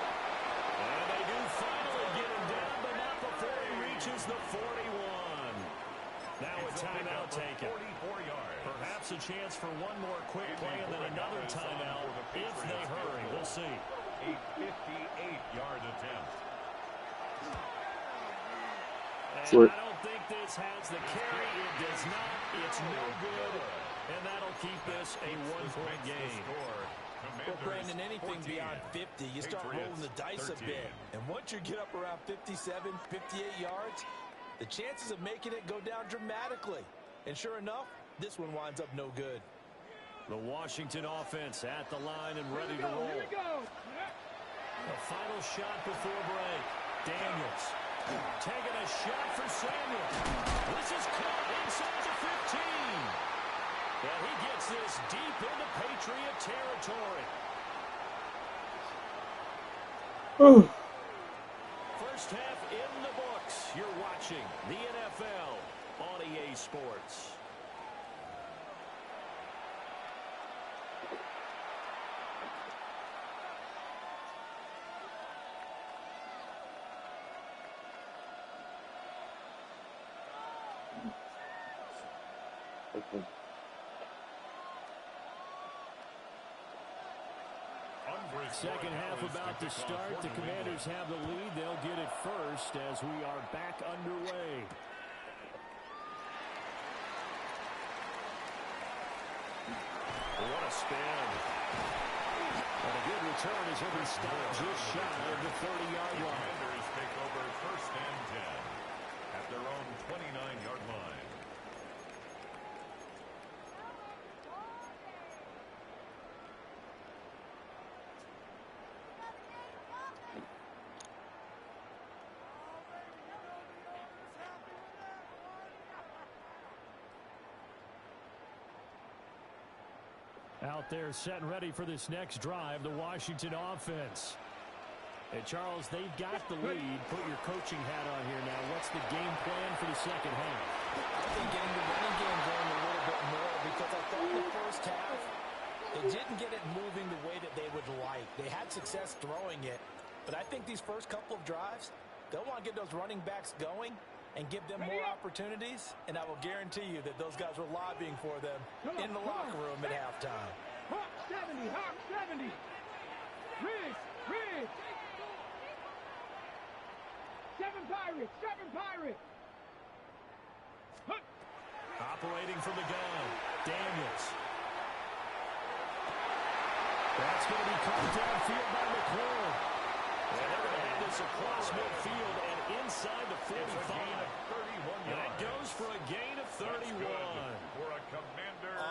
And they do finally get him down, but not before he reaches the 41. Now a timeout taken. 44 yards. Perhaps a chance for one more quick play and then another timeout if they hurry. We'll see. A 58-yard attempt. And I don't think this has the carry. It does not. It's no good. And that'll keep this a one-point game. Well, Brandon, anything beyond 50, you start rolling the dice a bit. And once you get up around 57, 58 yards, the chances of making it go down dramatically. And sure enough, this one winds up no good. The Washington offense at the line and ready to roll. The final shot before break. Daniels taking a shot for Samuel. This is caught inside the 15. And he gets this deep into Patriot territory. First half in the books. You're watching the NFL on EA Sports. Okay. Second half about to start. The Commanders have the lead. They'll get it first as we are back underway. What a spin. And a good return as he'll be stopped just shy of the 30-yard line. Commanders take over first and 10 at their own 29-yard line. Out there set and ready for this next drive, the Washington offense. And Charles, they've got the lead. Put your coaching hat on here now. What's the game plan for the second half? I think getting the running game going a little bit more, because I thought in the first half they didn't get it moving the way that they would like. They had success throwing it, but I think these first couple of drives, they'll want to get those running backs going and give them more opportunities, and I will guarantee you that those guys were lobbying for them in the locker room at halftime. Hawk 70, Hawk 70. Riggs, Riggs. 7 Pirates, 7 Pirates. Operating from the gun, Daniels. That's going to be caught downfield by McClure. And they're going to have this across midfield and inside the 45. And that goes for a gain of 31.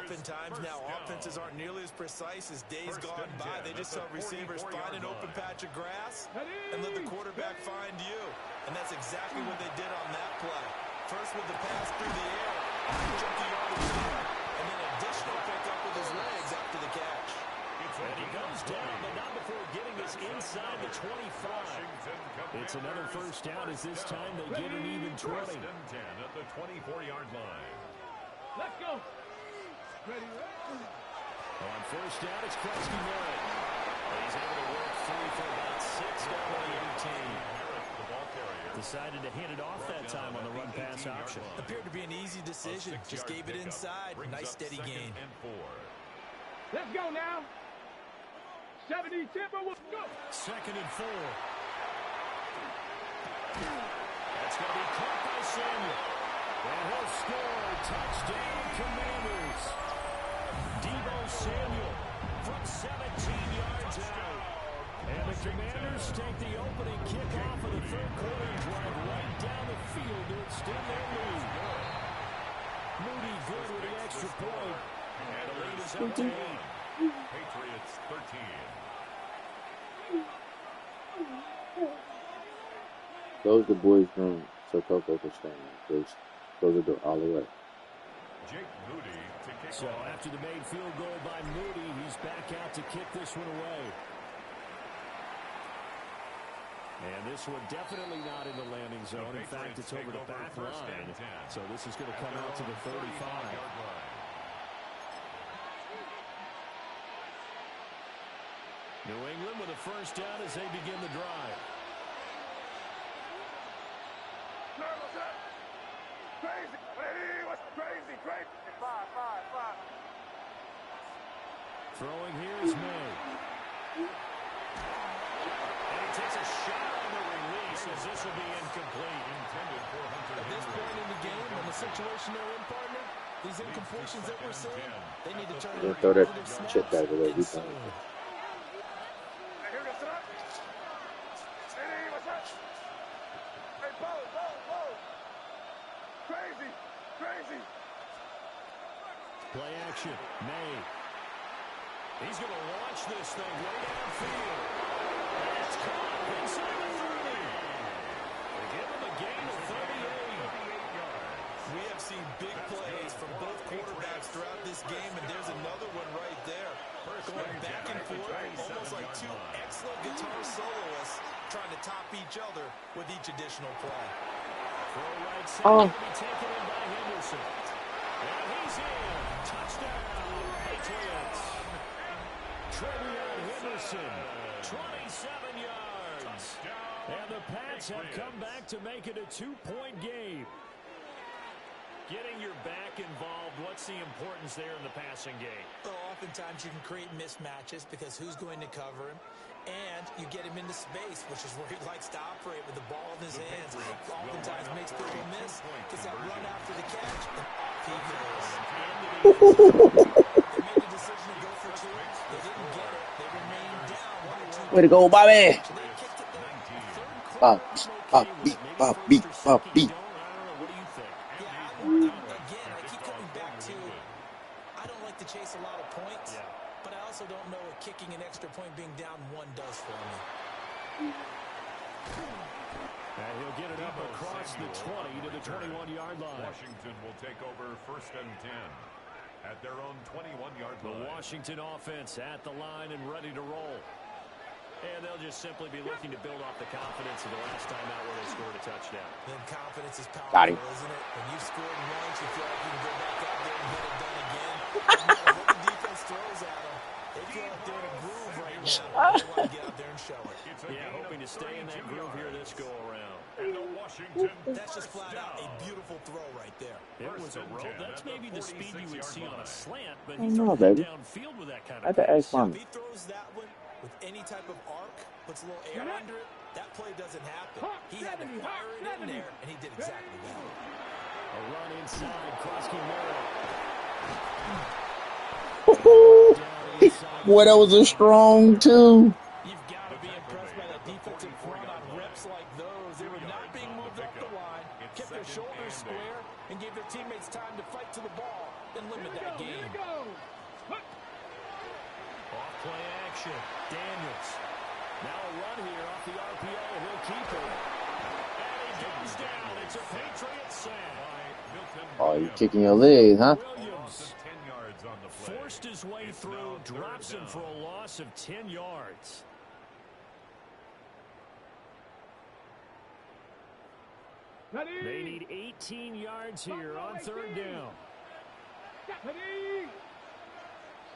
Oftentimes now offenses aren't nearly as precise as days gone by. They just saw receivers find an open patch of grass and let the quarterback find you. And that's exactly what they did on that play. First with the pass through the air, took the yardage there, and then additional pickup with his legs after the catch. And he goes down, but not before getting us inside the 25. It's another first down as this time they get an even 20. First and 10 at the 24-yard line. Let's go. Ready, On first down, it's Krusty Merritt. He's able to work free for about 6 down on the 18. Decided to hand it off that time on the run-pass option. Appeared to be an easy decision. Just gave it inside. Nice steady gain. Let's go now. Second and 4. That's going to be caught by Samuel. And he'll score. Touchdown, Commanders. Deebo Samuel from 17 yards out. And the Commanders take the opening kickoff of the third quarter and drive right down the field to extend their lead. Moody good with the extra point. And the lead is up to 8. Patriots 13. Close the boys' room so Coco can stand. Please close the door all the way. Jake Moody to kick So off. after the made field goal by Moody, he's back out to kick this one away. And this one definitely not in the landing zone. In fact, it's over the back line. So this is going to come out to the 35. New England with a first down as they begin the drive. Throwing here is May. And he takes a shot on the release as this will be incomplete. Intended for Hunter. At this point in the game, in the situation they're in, partner, these incompletions that we're seeing, they need to turn Yeah, into throw that positive snaps chip back away. and We soon. Play action. May. He's going to launch this thing way downfield. And it's caught inside the 30. They give him a gain of 38. We have seen big plays from both quarterbacks throughout this game, and there's another one right there. Going back and forth, almost like two excellent guitar soloists trying to top each other with each additional play. Throw right side to be taken in by Henderson. And he's in. Touchdown, Patriots. Trevion Henderson, 27 yards. And the Pats have come back to make it a 2-point game. Getting your back involved, what's the importance there in the passing game? Well, oftentimes you can create mismatches because who's going to cover him? And you get him into space, which is where he likes to operate with the ball in his hands. Oftentimes makes people miss, gets that run after the catch, and off he goes. They made the decision to go for two. They didn't get it. They remained down by 2. Way to go, Bobby! So they kicked it there. Bobby. What do you think? Again, I keep coming back to, I don't like to chase a lot of points, but I also don't know what kicking an extra point being down 1 does for me. And he'll get it up across the 20 to the 21-yard line. Washington will take over 1st and 10 at their own 21-yard line. The Washington offense at the line and ready to roll. And they'll just simply be looking to build off the confidence of the last time out where they scored a touchdown. Then confidence is Got powerful, him. isn't it? When you've scored once, you feel like you can go back out there and get it done again. No matter what the defense throws at them, they feel like they're in a groove right now. They want to get out there and show it. Yeah, hoping to stay in that groove here this go-around. That's just flat out a beautiful throw right there. It was a roll. That's maybe the speed you would see on a slant, but I he know, throws baby. it downfield with that kind I of had to ask pace. Mommy. If he throws that one with any type of arc, puts a little air under it, that play doesn't happen. He had to fire it in there, and he did exactly that. A run inside, Krosky Merrill. Boy, that was a strong two. You've got to be impressed by that defensive front on reps like those. They were not being moved up the line, kept their shoulders square, and gave their teammates time to fight to the ball and limit that game. Off play action. Daniels. Now a run here off the RPO. He'll keep it. And he goes down. It's a Patriot sack. Oh, you kicking your legs, huh? Williams forced his way through, drops him for a loss of 10 yards. They need 18 yards here on 3rd down.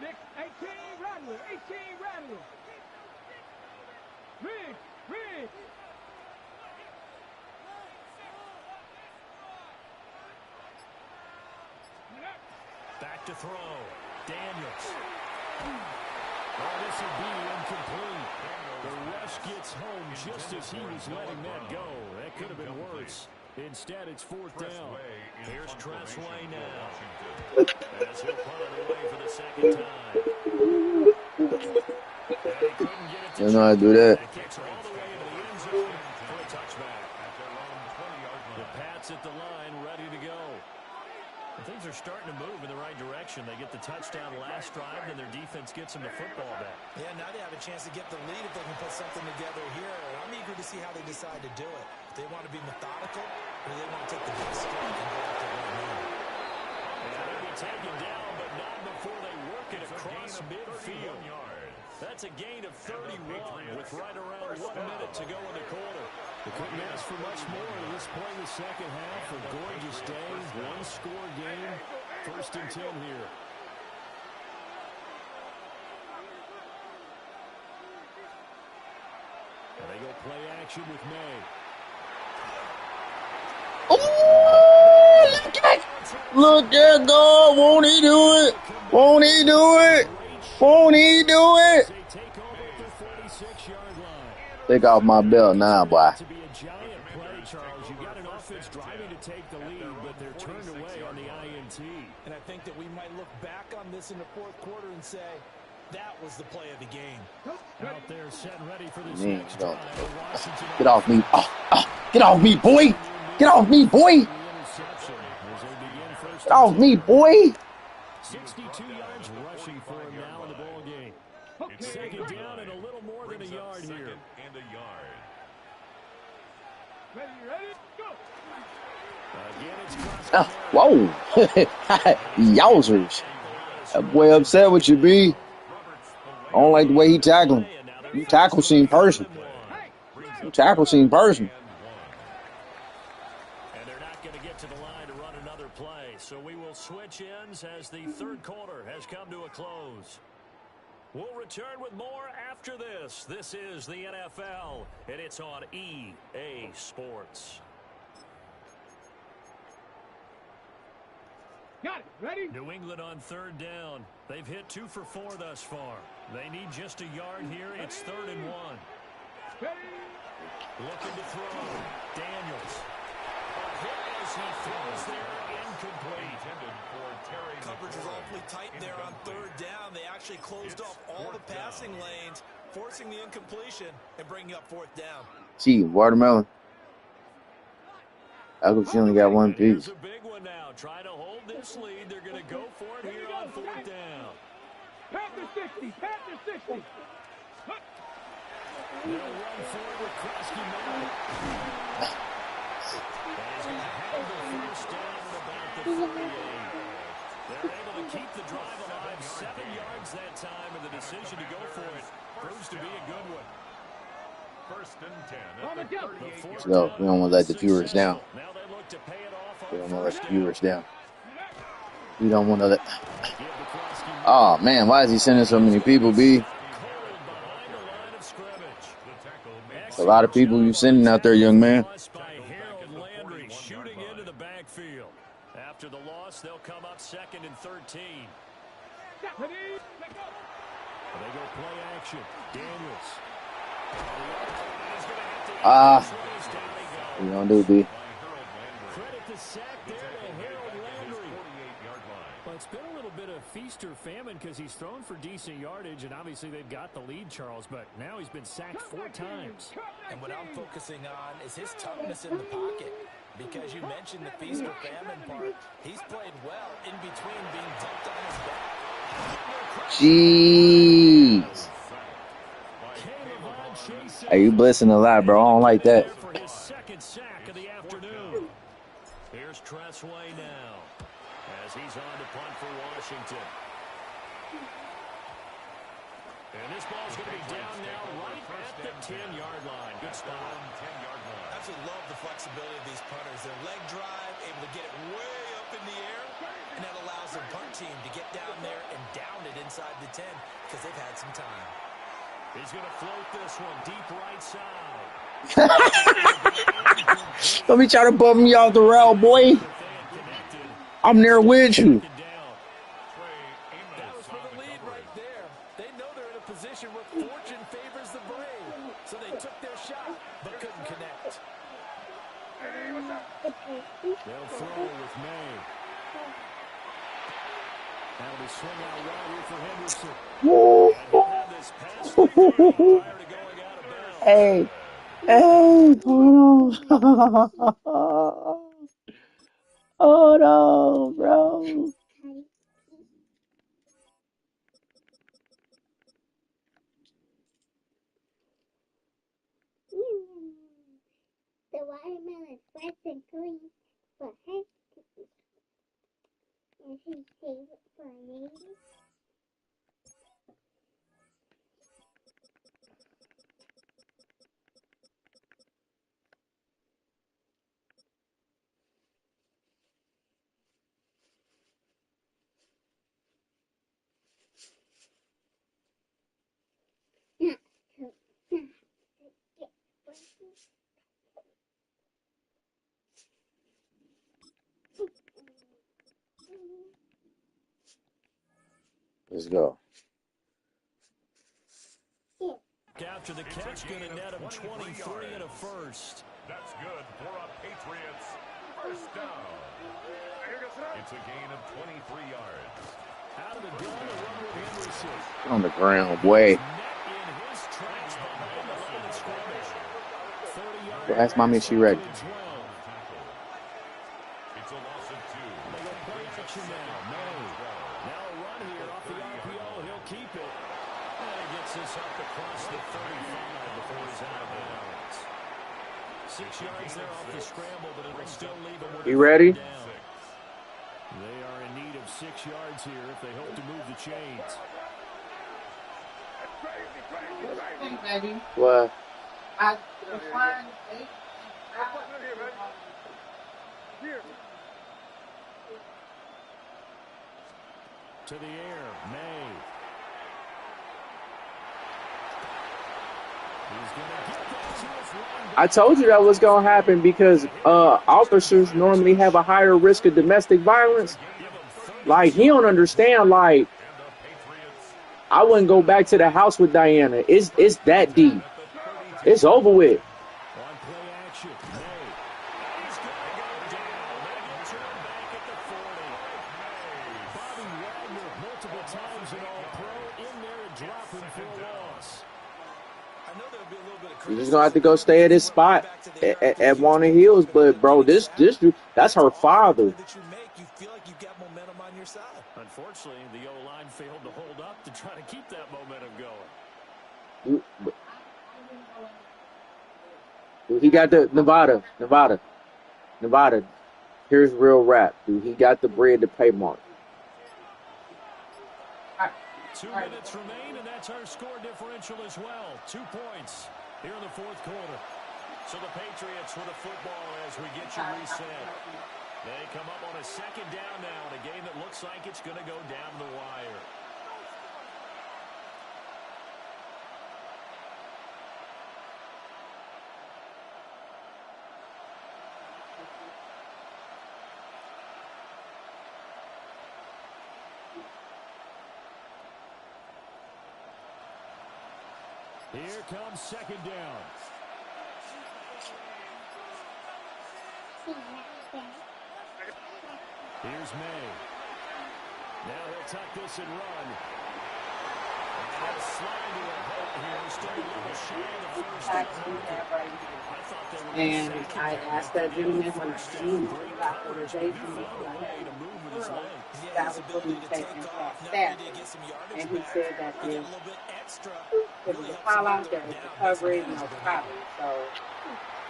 6, 18, Rattler, 18, Rattler. Riggs. Back to throw. Daniels. this would be incomplete. The rush gets home just as he was letting that go. That could have been worse. Instead, it's fourth down. Here's Tressway now. As he'll punt it away for the second time. And he couldn't get it to You know how to do that. It kicks all the way into the end zone for a touchback. The Pats at the line, ready to go. Things are starting to move in the right direction. They get the touchdown last drive, and their defense gets them the football back. Yeah, now they have a chance to get the lead if they can put something together here. And I'm eager to see how they decide to do it. If they want to be methodical, or do they want to take the big stick and go after one man? And they'll be taken down, but not before they work it across midfield. That's a gain of 31 with right around 1 minute to go in the quarter. They couldn't ask for much more at this point in the second half. A gorgeous day, one-score game, 1st and 10 here. And they go play action with May. Oh, look at God. Won't he do it? Won't he do it? Won't he do it? Take off my belt now, boy. To be a giant play, Charles. You got an offense driving to take the lead, but they're turned away on the INT. And I think that we might look back on this in the fourth quarter and say, that was the play of the game. Out there set ready for this next drive. Get off me. Get off me, boy. Get off me, boy. Get off me, boy. 62 yards rushing for him now in the ball game. Second down and a little more than a yard here. Whoa. Yowzers. That boy upset with you, B. I don't like the way he tackling. You tackle seem personal. You tackle seem personal. And they're not going to get to the line to run another play. So we will switch ends as the third quarter has come to a close. We'll return with more after this. This is the NFL, and it's on EA Sports. Got it. Ready? New England on third down. They've hit 2 for 4 thus far. They need just a yard here. It's 3rd and 1. Looking to throw. Daniels. A hit as he throws there, incomplete. Coverage was awfully tight there on third down. They actually closed off all the passing lanes, forcing the incompletion and bringing up fourth down. Gee, watermelon. I hope she only got one piece. Here's a big one now. Trying to hold this lead. They're going to go for it here on fourth down. Panther 60. Panther 60. They'll run forward with Krosky Miller. And he's going to have the first down at about the 38. They're able to keep the drive alive. 7 yards that time, and the decision to go for it proves to be a good one. 1st and 10 at the 38. So we don't want to let the viewers down. Now they look to pay it off. We don't want to let the viewers down. We don't want to let. Oh man, why is he sending so many people, B? It's a lot of people you sending out there, young man. Shooting into the backfield. After the loss, they'll come up 2nd and 13. They go play action. Daniels. What you gonna do, B? Credit the sack there to Harold Landry. Well, it's been a little bit of feast or famine because he's thrown for decent yardage, and obviously they've got the lead, Charles, but now he's been sacked 4 times. And what I'm focusing on is his toughness in the pocket. Because you mentioned the feast or famine part. He's played well in between being dumped on his back. Jeez. Hey, you blessing a lot, bro. I don't like that. For his 2nd sack of the afternoon. Here's Tressway now as he's on to punt for Washington. And this ball's going to be down now right at the 10-yard line. Good spot. I absolutely love the flexibility of these punters. Their leg drive, able to get it way up in the air, and that allows their punt team to get down there and down it inside the 10 because they've had some time. He's going to float this one deep right side. Don't be trying to bum me off the rail, boy. I'm there with you. That was for the lead right there. They know they're in a So they took their shot, but couldn't connect. They'll throw with May. That'll be swung out wide here for Henderson. Whoa. And he'll have this pass prior to going out of bounds. Hey, hold on. Hold on, bro. The watermelon is fresh and green for her. And his favorite for me. Let's go. After the catch, going to net him 23 and a first. That's good for a Patriots first down. It's a gain of 23 yards. Out of the gun, a run with Henderson. On the ground, boy. Well, ask mommy if she ready. It's a loss of 2. They go play action now. May. Now a run here off the RPO. He'll keep it. And he gets this up across the 35 before he's out of bounds. 6 yards there off the scramble, but it'll still leave him with You ready? down. They are in need of 6 yards here if they hope to move the chains. Hey, baby. What? I was flying. To the air, May. He's going to get that to his run. I told you that was gonna happen because officers normally have a higher risk of domestic violence. Like, he don't understand. Like, I wouldn't go back to the house with Diana. It's that deep. It's over with. On play action, May. He's going to go down. They get turned back at the 40. Bobby Wagner, multiple times in All-Pro, in there and dropping for a loss. I know there'll be a little bit of You're just gonna have to go stay at his spot at Warner Hills. But bro, that's her father. that you make, you feel like you've got momentum on your side. Unfortunately, the O-line failed to hold up to try to keep that momentum going. He got the Nevada. Here's real rap, dude. He got the bread to pay Mark. 2 minutes remain, and that's our score differential as well. 2 points here in the fourth quarter. So the Patriots with a football as we get you reset. They come up on a second down now in a game that looks like it's going to go down the wire. Here comes second down. Here's May. Now he'll tuck this and run. And he'll slide to a hole here. Still a little shy of the first down. And I asked that gentleman when he got authorization that was supposed to be taken past that. And he said that if it was a call out, there was a coverage, no problem. So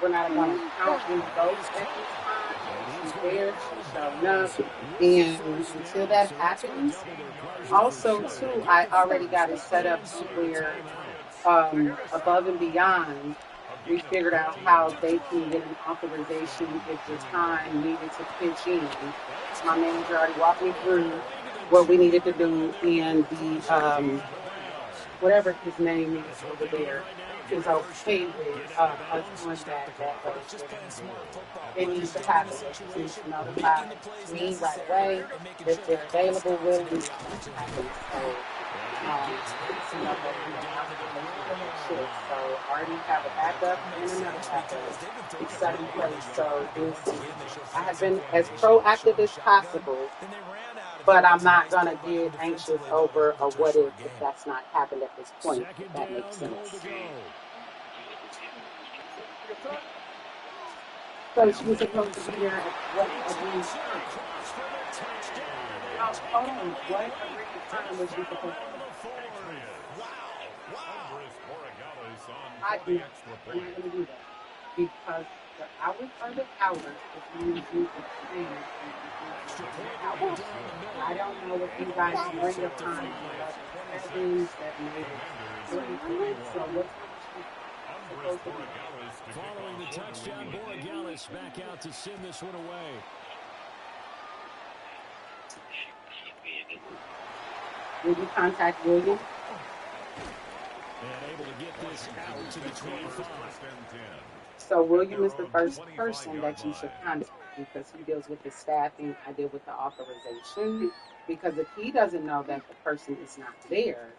we're not going to count any votes at this time. She's there, she's showing up. And until that happens, also, too, I already got it set up to where above and beyond, we figured out how they can get an authorization if the time needed to pitch in. My manager already walked me through what we needed to do, and the whatever his name is over there is okay with us doing that way. It needs to happen. It needs to notify me right away if they're available with it. So, shift. So I already have a backup and another backup set in place. So I have been as proactive as possible, but I'm not going to get anxious over a what if that's not happened at this point, if that makes sense. So she was supposed to be here at what agreed time? Hold on. What agreed time was she supposed to be? I do. We're not going to do that. Because the hours are the hours if you use the same hours. I don't know if you guys bring a time of 7, 7, 8, 43. So what time is she supposed to be? Following the touchdown, Borregales back out to send this one away. Did you contact William? And able to get this out to the 25. So William is the first person that you should contact because he deals with the staffing. I deal with the authorization. Because if he doesn't know that the person is not there,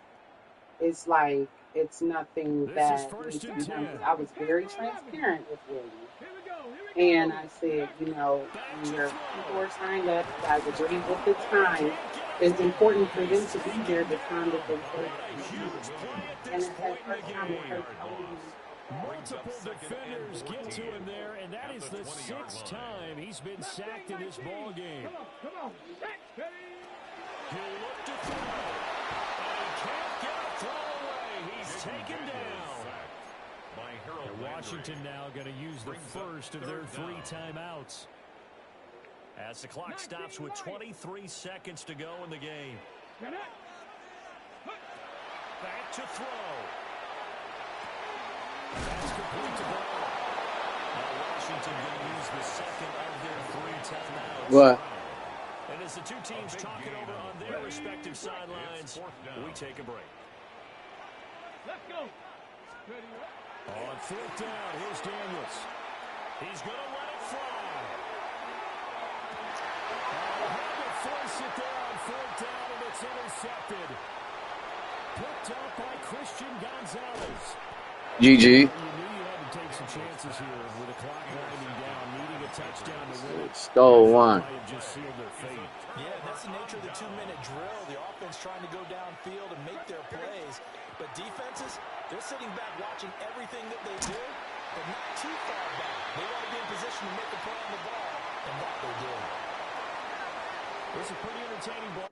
it's like it's nothing that needs to be done. Because I was very transparent with William. And I said, you know, when your people are signed up, you guys agree with the time. It's important for them to be there the time that they said. And at that first time, the person told me, multiple defenders get to him there, and that is the 6th time he's been sacked in this ball game. Come on. He'll look to throw, and he can't get a throw away. He's taken down. And Washington now going to use the first of their 3 timeouts. As the clock stops with 23 seconds to go in the game. Back to throw. That's complete to Ball. Now Washington going to use the second of their 3 timeouts. What? And as the 2 teams talk it over on their respective sidelines, we take a break. Let's go. On 4th down, here's Daniels. He's going to let it fly. Had to force it there on 4th down, and it's intercepted. Picked up by Christian Gonzalez. GG. You knew you had to take some chances here with the clock winding down, needing a touchdown to win it. Stole one. Just sealed their fate. Yeah, that's the nature of the 2-minute drill. The offense trying to go downfield and make their plays. But defenses, they're sitting back watching everything that they do, but not too far back. They want to be in position to make a play on the ball, and that they did. It was a pretty entertaining ball.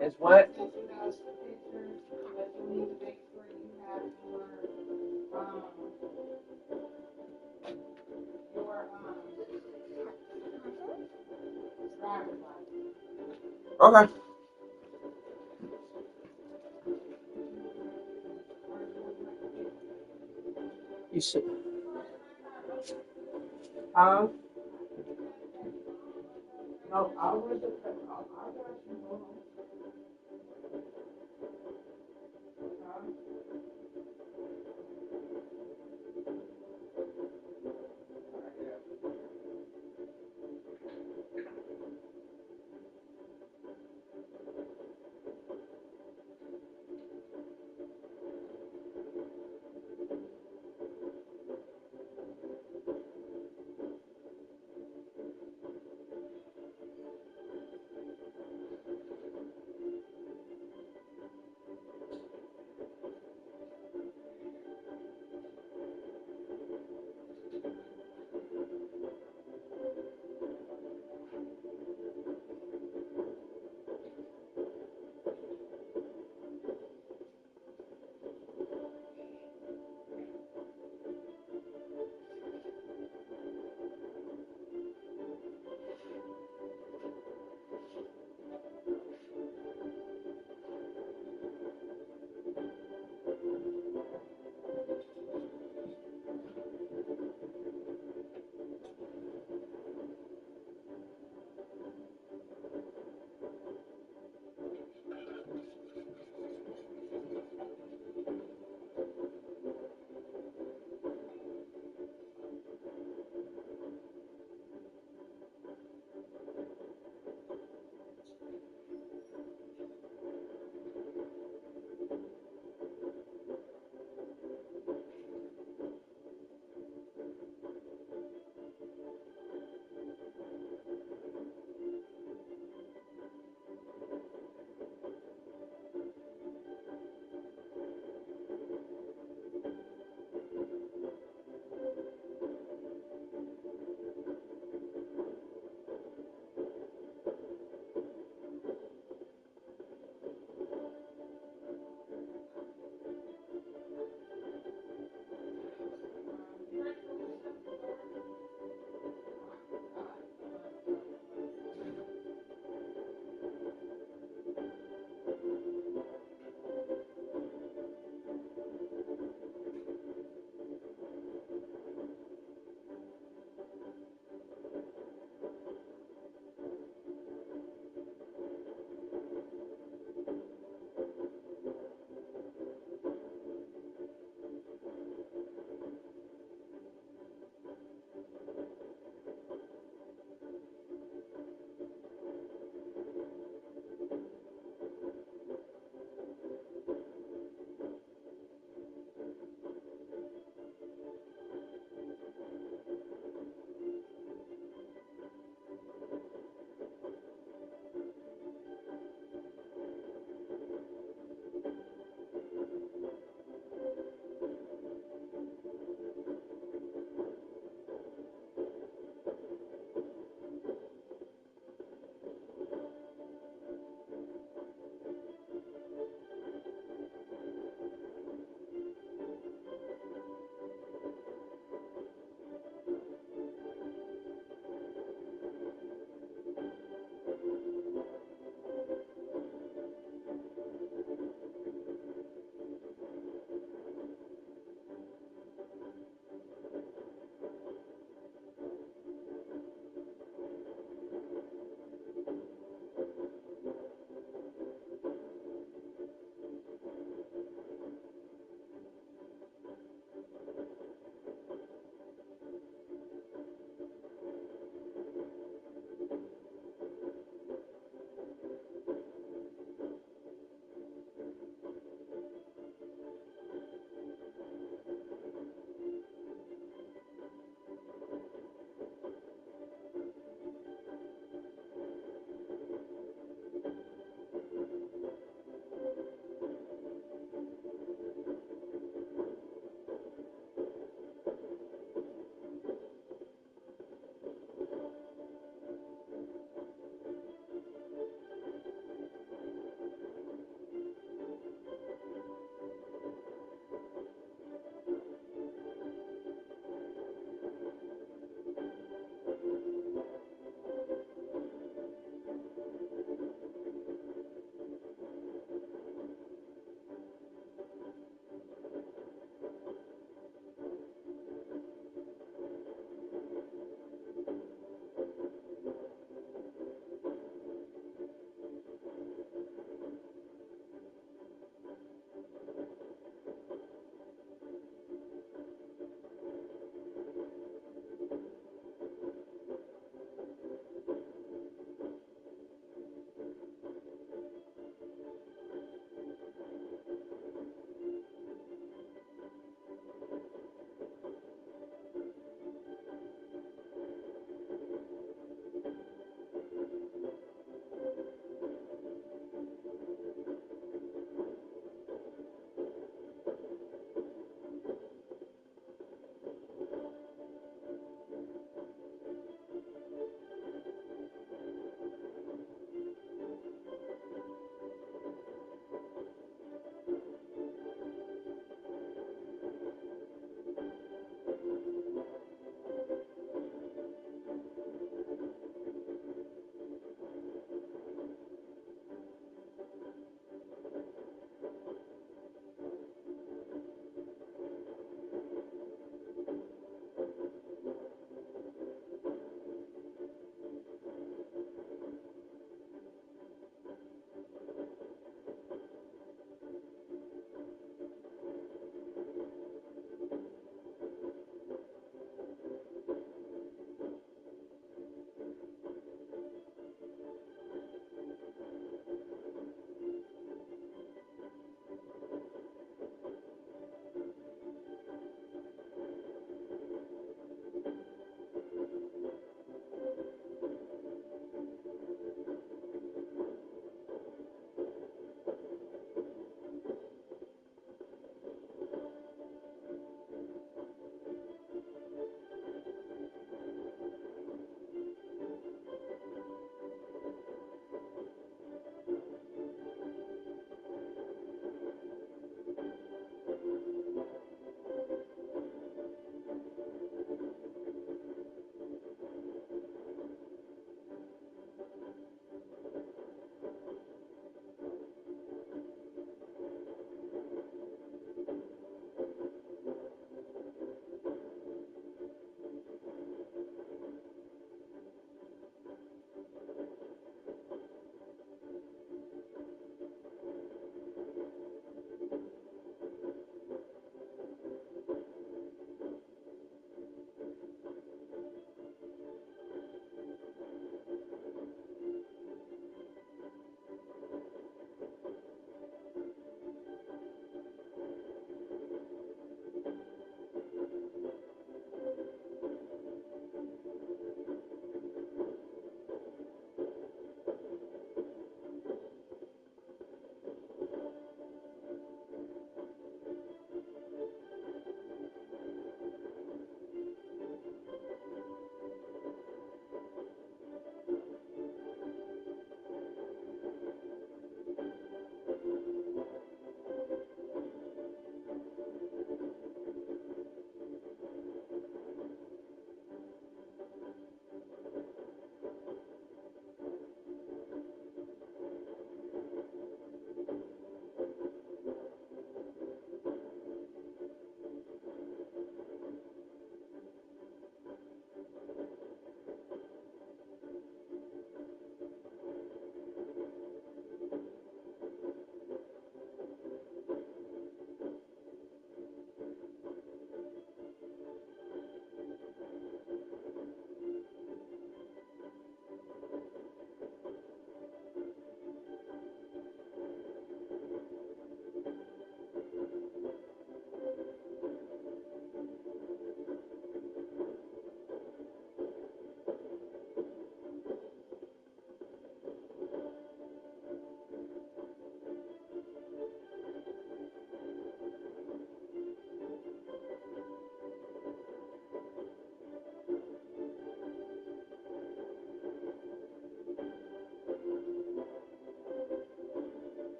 It's what? Okay. You should. No, I was